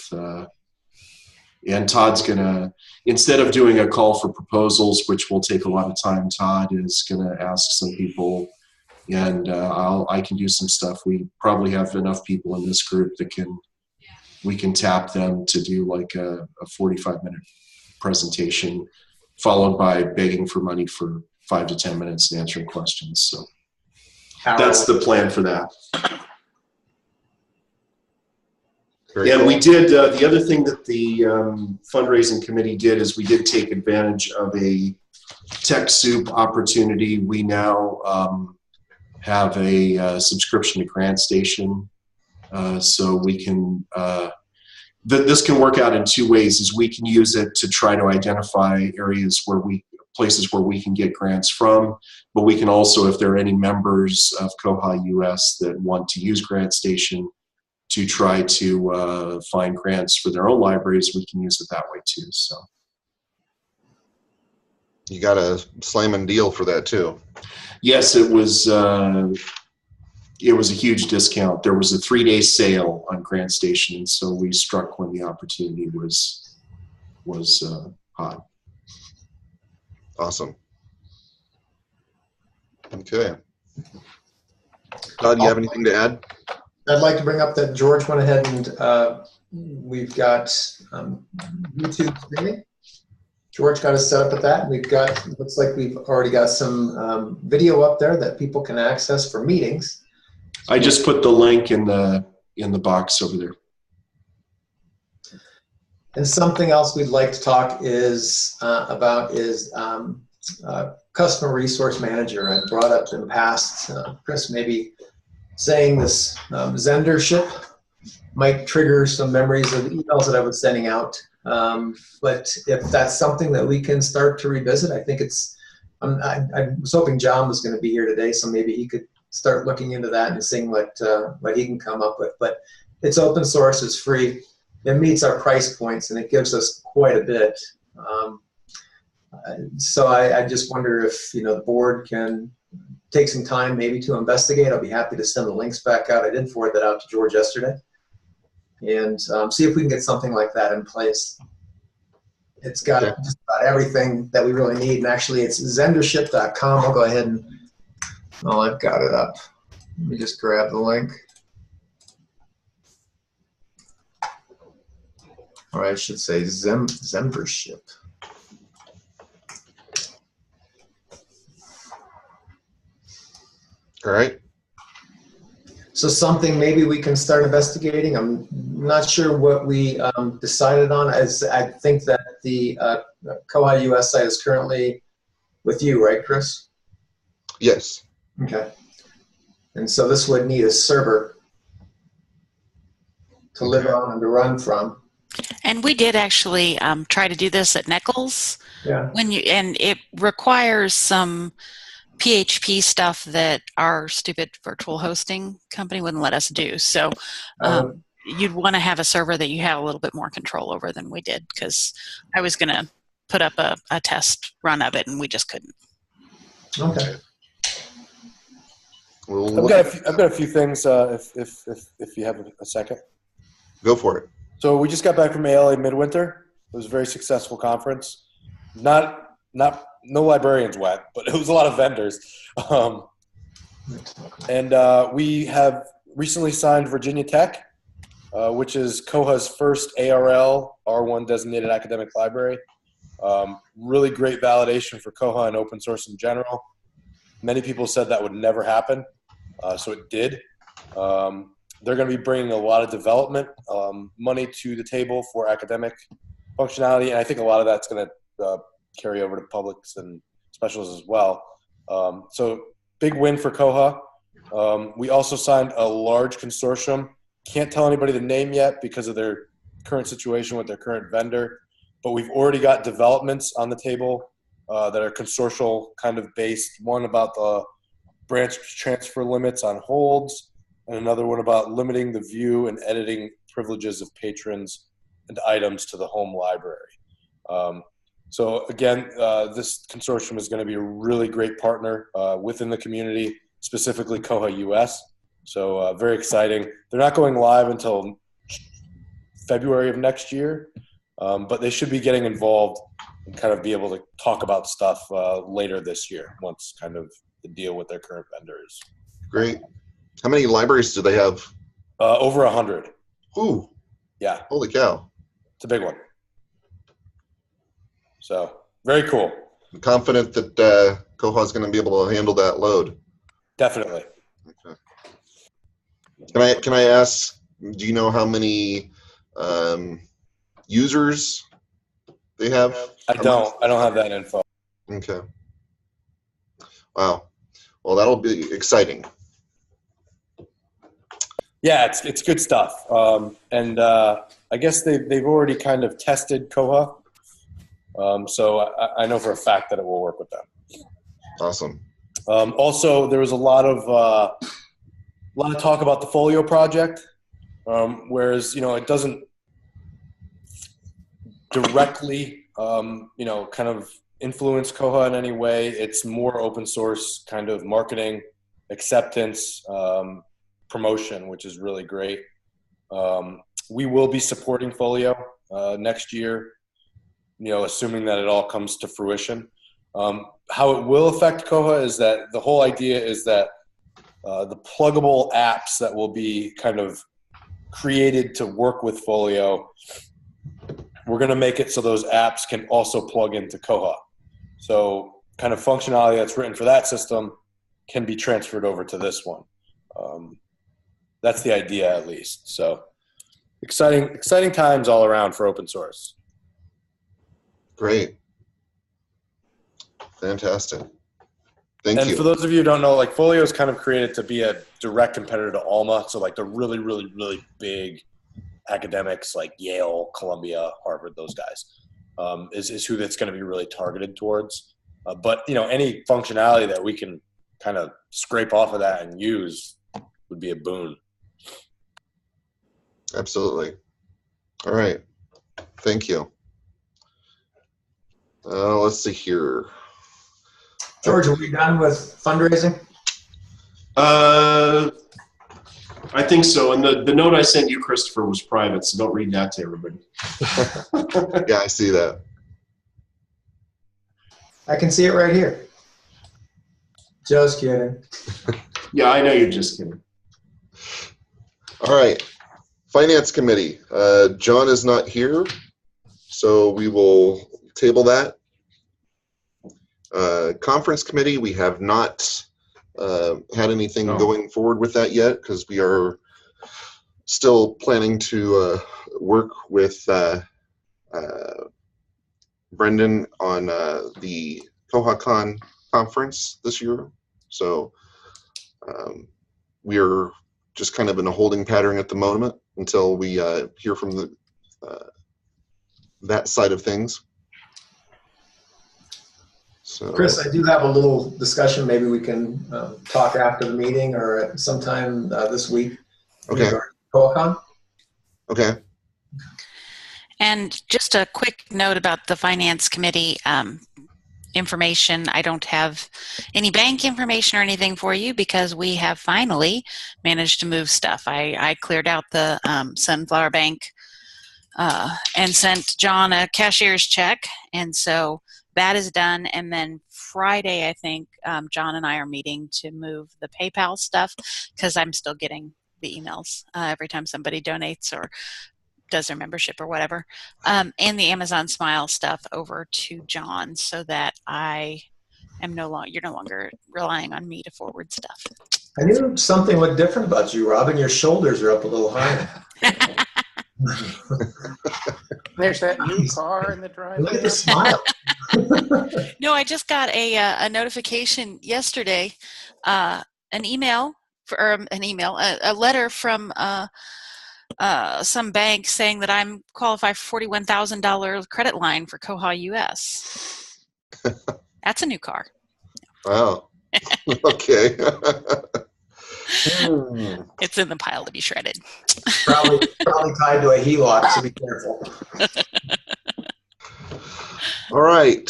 And Todd's gonna, instead of doing a call for proposals, which will take a lot of time, Todd is gonna ask some people, and I can do some stuff. We probably have enough people in this group that we can tap them to do like a 45-minute presentation, followed by begging for money for 5 to 10 minutes and answering questions. So that's the plan for that. And we did, the other thing that the fundraising committee did is we did take advantage of a TechSoup opportunity. We now have a subscription to GrantStation, so we can. This can work out in two ways. Is we can use it to try to identify places where we can get grants from, but we can also, if there are any members of koha-US that want to use GrantStation to try to find grants for their own libraries, we can use it that way too. So you got a slamming deal for that too. yes, it was a huge discount. There was a 3-day sale on GrantStation, and so we struck when the opportunity was hot. Awesome. Okay. Todd, do you have anything to add? I'd like to bring up that George went ahead and we've got YouTube streaming. George got us set up with that. We've got, looks like we've already got some video up there that people can access for meetings. I just put the link in the box over there. And something else we'd like to talk about is customer resource manager. I brought up in the past, Chris, maybe saying this Zendership might trigger some memories of emails that I was sending out. But if that's something that we can start to revisit, I think it's, I was hoping John was going to be here today, so maybe he could start looking into that and seeing what he can come up with. But it's open source, it's free, it meets our price points, and it gives us quite a bit. So I just wonder if the board can take some time maybe to investigate. I'll be happy to send the links back out. I did forward that out to George yesterday, and see if we can get something like that in place. It's got just about everything that we really need, and actually it's zendership.com. I'll go ahead and, well, I've got it up. Let me just grab the link. Or I should say Zendership. All right. So something maybe we can start investigating. I'm not sure what we decided on. As I think that the koha-US site is currently with you, right, Chris? Yes. Okay. And so this would need a server to live on and to run from. And we did actually try to do this at Nichols. Yeah. And it requires some PHP stuff that our stupid virtual hosting company wouldn't let us do. So you'd want to have a server that you have a little bit more control over than we did, because I was going to put up a test run of it and we just couldn't. Okay. We'll I've got a few things if you have a second. go for it. So we just got back from ALA Midwinter. It was a very successful conference. No librarians went, but it was a lot of vendors. And we have recently signed Virginia Tech, which is Koha's first ARL R1 designated academic library. Really great validation for Koha and open source in general. Many people said that would never happen, so it did. They're going to be bringing a lot of development money to the table for academic functionality, and I think a lot of that's going to carry over to publics and specials as well. So big win for Koha. We also signed a large consortium. Can't tell anybody the name yet because of their current situation with their current vendor, but we've already got developments on the table that are consortial kind of based. One about the branch transfer limits on holds, and another one about limiting the view and editing privileges of patrons and items to the home library. So again, this consortium is going to be a really great partner within the community, specifically koha-US. So very exciting. They're not going live until February of next year, but they should be getting involved and kind of be able to talk about stuff later this year once kind of the deal with their current vendors. Great. How many libraries do they have? Over 100. Ooh. Yeah. Holy cow. It's a big one. So very cool. I'm confident that Koha is going to be able to handle that load. Definitely. Okay. Can I ask, do you know how many users they have? I don't have that info. Okay. Wow. Well, that'll be exciting. Yeah, it's good stuff. And I guess they've already kind of tested Koha. So I know for a fact that it will work with them. Awesome. Also, there was a lot of talk about the Folio project, whereas it doesn't directly kind of influence Koha in any way. It's more open source kind of marketing, acceptance, promotion, which is really great. We will be supporting Folio next year, assuming that it all comes to fruition. How it will affect Koha is that the whole idea is that the pluggable apps that will be kind of created to work with Folio, we're going to make it so those apps can also plug into Koha. So kind of functionality that's written for that system can be transferred over to this one. That's the idea, at least. So exciting times all around for open source. Great. Fantastic. Thank you. And for those of you who don't know, like Folio is kind of created to be a direct competitor to Alma. So like the really, really, really big academics like Yale, Columbia, Harvard, those guys is who that's going to be really targeted towards. But any functionality that we can kind of scrape off of that and use would be a boon. Absolutely. All right. Thank you. Let's see here. George, are we done with fundraising? I think so. And the note I sent you, Christopher, was private, so don't read that to everybody. Yeah, I see that. I can see it right here. Just kidding. Yeah, I know you're just kidding. All right. Finance Committee. John is not here, so we will table that. Conference Committee, we have not had anything going forward with that yet because we are still planning to work with Brendan on the KohaCon conference this year. So we are just kind of in a holding pattern at the moment until we hear from the that side of things. So, Chris, I do have a little discussion. Maybe we can talk after the meeting or at sometime this week. Okay. KohaCon. Okay. And just a quick note about the Finance Committee information. I don't have any bank information or anything for you because we have finally managed to move stuff. I cleared out the Sunflower Bank and sent John a cashier's check, and so that is done. And then Friday, I think John and I are meeting to move the PayPal stuff because I'm still getting the emails every time somebody donates or does their membership or whatever, and the Amazon Smile stuff over to John so that you're no longer relying on me to forward stuff. I knew something looked different about you, Robin. Your shoulders are up a little higher. There's that new car in the driveway. Look at the smile. No, I just got a notification yesterday, a letter from some bank saying that I'm qualified for $41,000 credit line for koha-US. That's a new car. Wow. Okay. It's in the pile to be shredded. probably tied to a HELOC, so be careful. All right.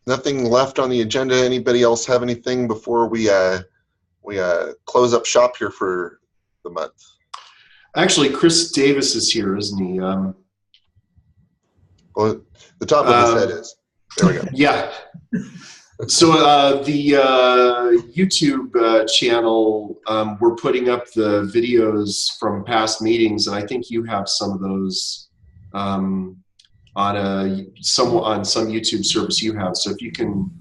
Nothing left on the agenda. Anybody else have anything before we close up shop here for the month? Actually, Chris Davis is here, isn't he? Well, the top of his head is. There we go. Yeah. So the YouTube channel, we're putting up the videos from past meetings, and I think you have some of those on some YouTube service you have. So if you can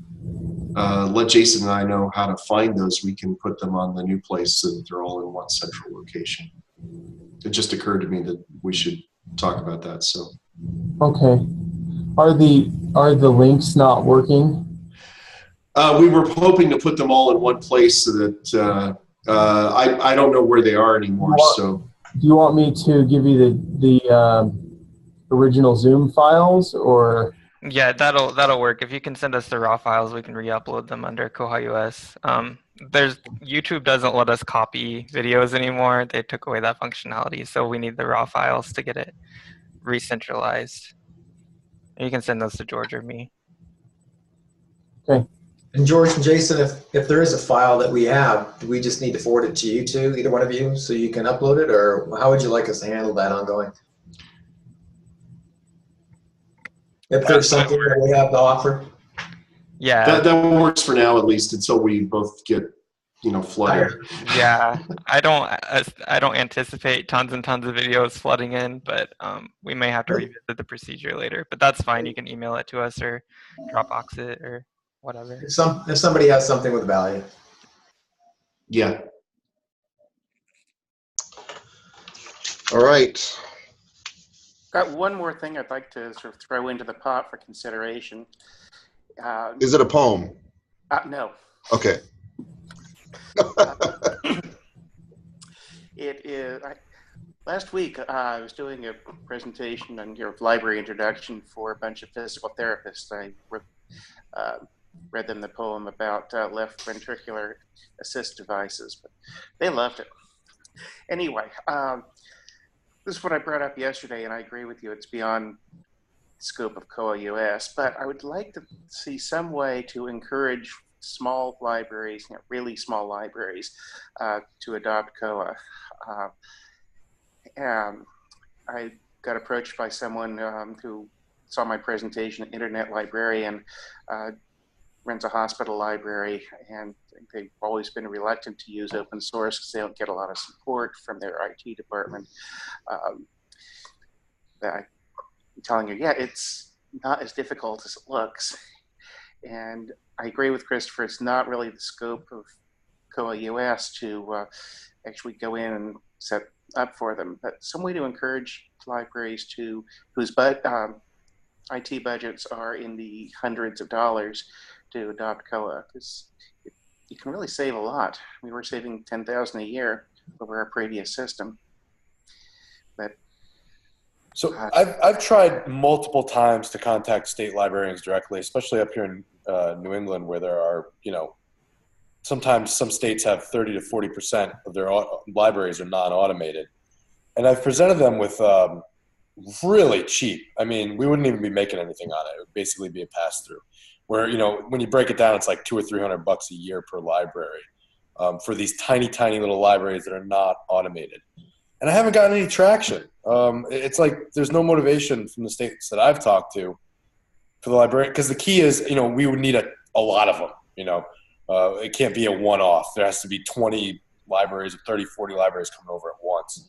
let Jason and I know how to find those, we can put them on the new place so that they're all in one central location. It just occurred to me that we should talk about that. So okay, are the links not working? We were hoping to put them all in one place so that I don't know where they are anymore. So do you want me to give you the original Zoom files, or? Yeah, that'll work. If you can send us the raw files, we can re-upload them under koha-US. YouTube doesn't let us copy videos anymore. They took away that functionality, so we need the raw files to get it re-centralized. And you can send those to George or me. Okay. And George and Jason, if there is a file that we have, do we just need to forward it to you two, either one of you, so you can upload it, or how would you like us to handle that ongoing? If there's something that we have to offer. Yeah. That works for now, at least, until we both get, flooded. Yeah, I don't anticipate tons and tons of videos flooding in, but we may have to revisit the procedure later. But that's fine. You can email it to us or Dropbox it or whatever. If somebody has something with value. Yeah. All right. Got one more thing I'd like to sort of throw into the pot for consideration. Is it a poem? No. Okay. It is. Last week, I was doing a presentation on your library introduction for a bunch of physical therapists. I read them the poem about left ventricular assist devices, but they loved it. Anyway, this is what I brought up yesterday, and I agree with you. It's beyond the scope of koha-US, but I would like to see some way to encourage small libraries, really small libraries, to adopt koha. I got approached by someone who saw my presentation, an internet librarian, runs a hospital library, and they've always been reluctant to use open source because they don't get a lot of support from their IT department. I'm telling you, yeah, it's not as difficult as it looks. And I agree with Christopher, it's not really the scope of koha-US to actually go in and set up for them, but some way to encourage libraries whose IT budgets are in the hundreds of dollars to adopt koha, because you can really save a lot. We were saving $10,000 a year over our previous system. But so I've tried multiple times to contact state librarians directly, especially up here in New England, where there are, sometimes some states have 30 to 40% of their libraries are non-automated. And I've presented them with really cheap. I mean, we wouldn't even be making anything on it. It would basically be a pass-through. Where, when you break it down, it's like $200 or $300 a year per library for these tiny, tiny little libraries that are not automated. And I haven't gotten any traction. It's like there's no motivation from the states that I've talked to for the library, because the key is, we would need a lot of them. It can't be a one-off. There has to be 20 libraries or 30, 40 libraries coming over at once.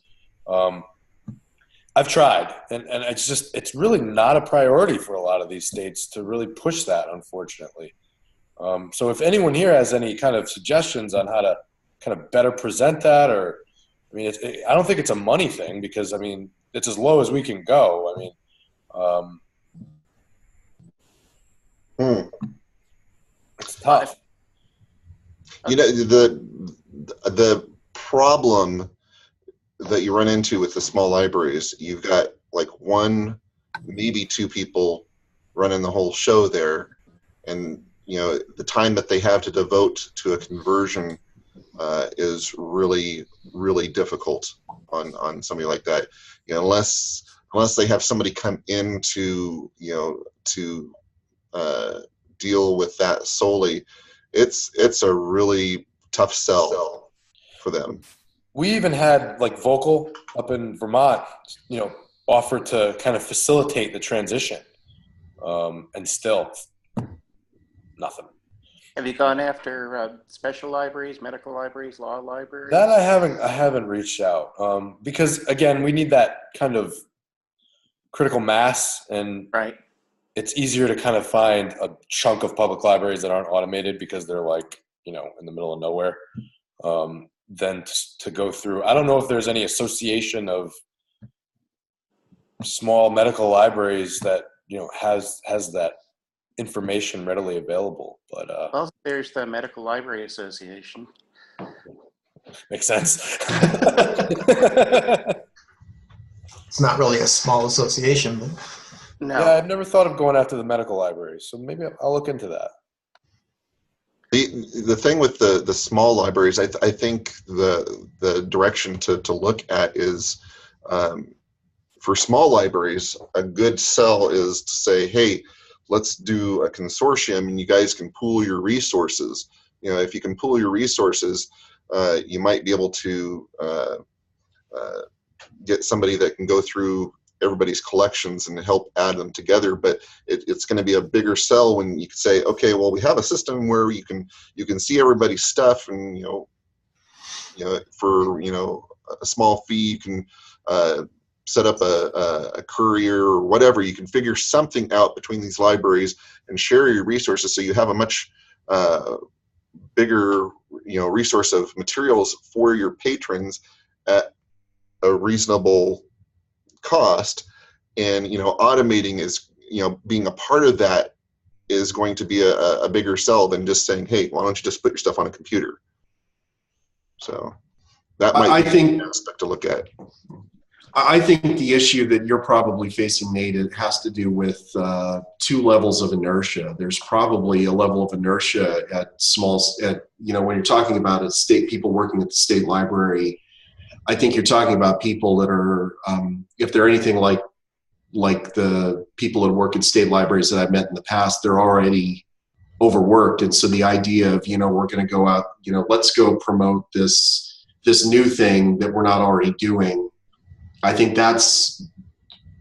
I've tried, and it's really not a priority for a lot of these states to really push that, unfortunately. So if anyone here has any kind of suggestions on how to kind of better present that, or, I don't think it's a money thing, because, it's as low as we can go. It's tough. The problem that you run into with the small libraries, you've got like one, maybe two people running the whole show there, and the time that they have to devote to a conversion is really, really difficult on somebody like that. Unless they have somebody come in to deal with that solely, it's a really tough sell for them. We even had like Vocal up in Vermont, offer to kind of facilitate the transition, and still nothing. have you gone after special libraries, medical libraries, law libraries? That I haven't reached out, because again, we need that kind of critical mass, and right. It's easier to kind of find a chunk of public libraries that aren't automated because they're like, in the middle of nowhere, than to go through. I don't know if there's any association of small medical libraries that, has that information readily available. But Well, there's the Medical Library Association. makes sense. It's not really a small association, but No. Yeah, I've never thought of going after the medical library, so maybe I'll look into that. The thing with the small libraries, I think the direction to look at is, for small libraries, a good sell is to say, hey, let's do a consortium and you guys can pool your resources. If you can pool your resources, you might be able to get somebody that can go through everybody's collections and help add them together. But it's going to be a bigger sell when you can say, okay, well, we have a system where you can see everybody's stuff, and for a small fee you can set up a courier or whatever. You can figure something out between these libraries and share your resources, so you have a much bigger resource of materials for your patrons at a reasonable cost. And automating is being a part of that is going to be a bigger sell than just saying, hey, why don't you just put your stuff on a computer? So that might be an aspect to look at. I think the issue that you're probably facing, Nate, it has to do with two levels of inertia. There's probably a level of inertia when you're talking about people working at the state library. I think you're talking about people that are, if they're anything like the people that work at state libraries that I've met in the past, they're already overworked. And so the idea of, we're going to go out, let's go promote this new thing that we're not already doing. I think that's,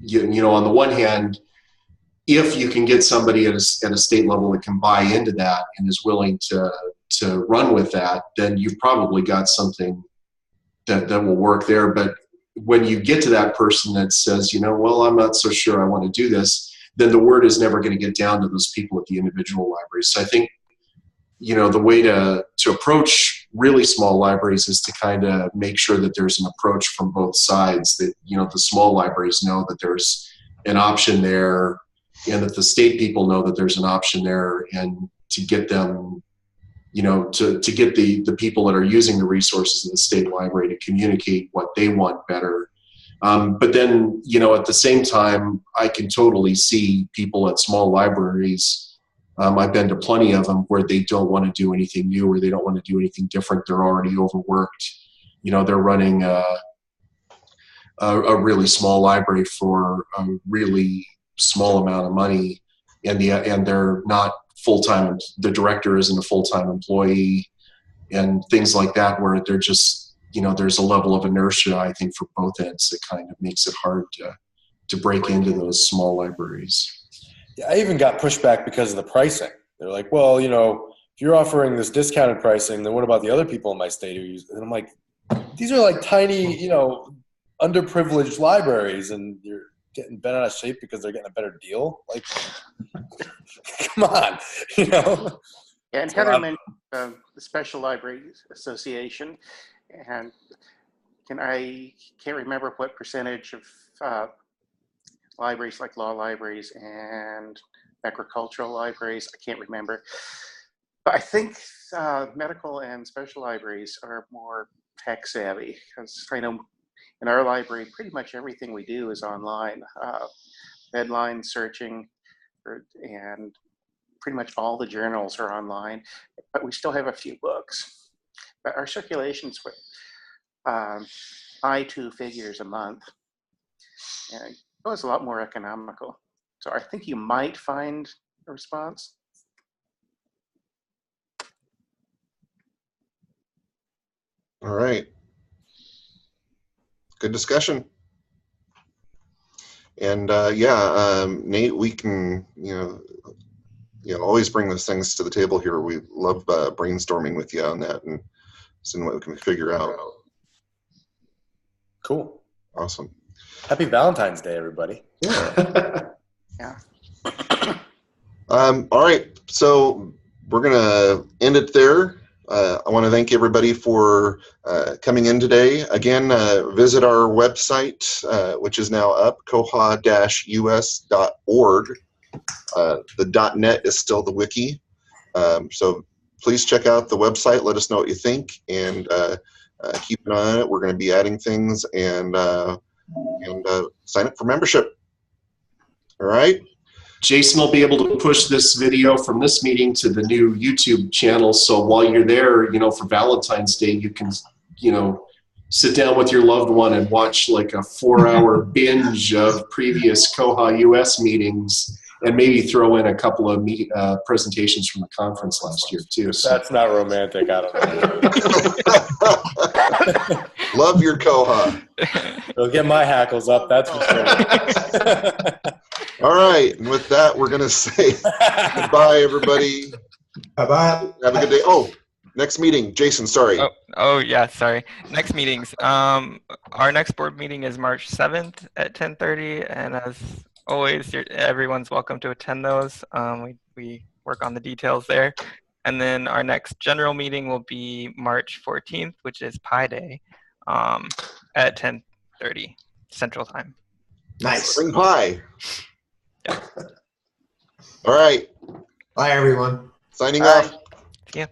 on the one hand, if you can get somebody at a state level that can buy into that and is willing to run with that, then you've probably got something that will work there. But when you get to that person that says, well, I'm not so sure I want to do this, then the word is never going to get down to those people at the individual libraries. So I think, the way to approach really small libraries is to kind of make sure that there's an approach from both sides, that, the small libraries know that there's an option there, and that the state people know that there's an option there, and to get them, to get the people that are using the resources of the state library to communicate what they want better. But then, at the same time, I can totally see people at small libraries. I've been to plenty of them where they don't want to do anything new, or they don't want to do anything different. They're already overworked. They're running a really small library for a really small amount of money, and they're not full-time. The director isn't a full-time employee, and things like that, where they're just, there's a level of inertia, I think, for both ends that kind of makes it hard to break into those small libraries. Yeah, I even got pushback because of the pricing. They're like, well, if you're offering this discounted pricing, then what about the other people in my state who use it? And I'm like, these are like tiny, underprivileged libraries, and you're getting bent out of shape because they're getting a better deal. Like, come on, Yeah, and Heather mentioned the Special Libraries Association, and I can't remember what percentage of libraries, like law libraries and agricultural libraries, I can't remember. But I think medical and special libraries are more tech savvy, because I know in our library, pretty much everything we do is online. Deadline searching, and pretty much all the journals are online, but we still have a few books. But our circulation's high two figures a month. And it was a lot more economical. So I think you might find a response. All right. Good discussion. And Nate, we can, always bring those things to the table here. We love brainstorming with you on that and seeing what we can figure out. Cool. Awesome. Happy Valentine's Day, everybody. Yeah. Yeah. All right. So we're going to end it there. I want to thank everybody for coming in today. Again, visit our website, which is now up, koha-US.org. The .NET is still the wiki. So please check out the website. Let us know what you think, and keep an eye on it. We're going to be adding things, and sign up for membership. All right. Jason will be able to push this video from this meeting to the new YouTube channel. So while you're there, for Valentine's Day, you can, sit down with your loved one and watch like a 4-hour binge of previous koha-US meetings, and maybe throw in a couple of presentations from the conference last year too. So. That's not romantic. I don't know. Love your koha. It'll get my hackles up. That's for sure. All right, and with that, we're going to say goodbye, everybody. Bye-bye. Have a good day. Oh, next meeting. Jason, sorry. Oh yeah, sorry. Next meetings. Our next board meeting is March 7th at 10:30, and as always, everyone's welcome to attend those. We work on the details there. And then our next general meeting will be March 14th, which is Pi Day, at 10:30 Central Time. Nice. Bring pie. Yeah. All right. Bye, everyone. Signing off. Yeah.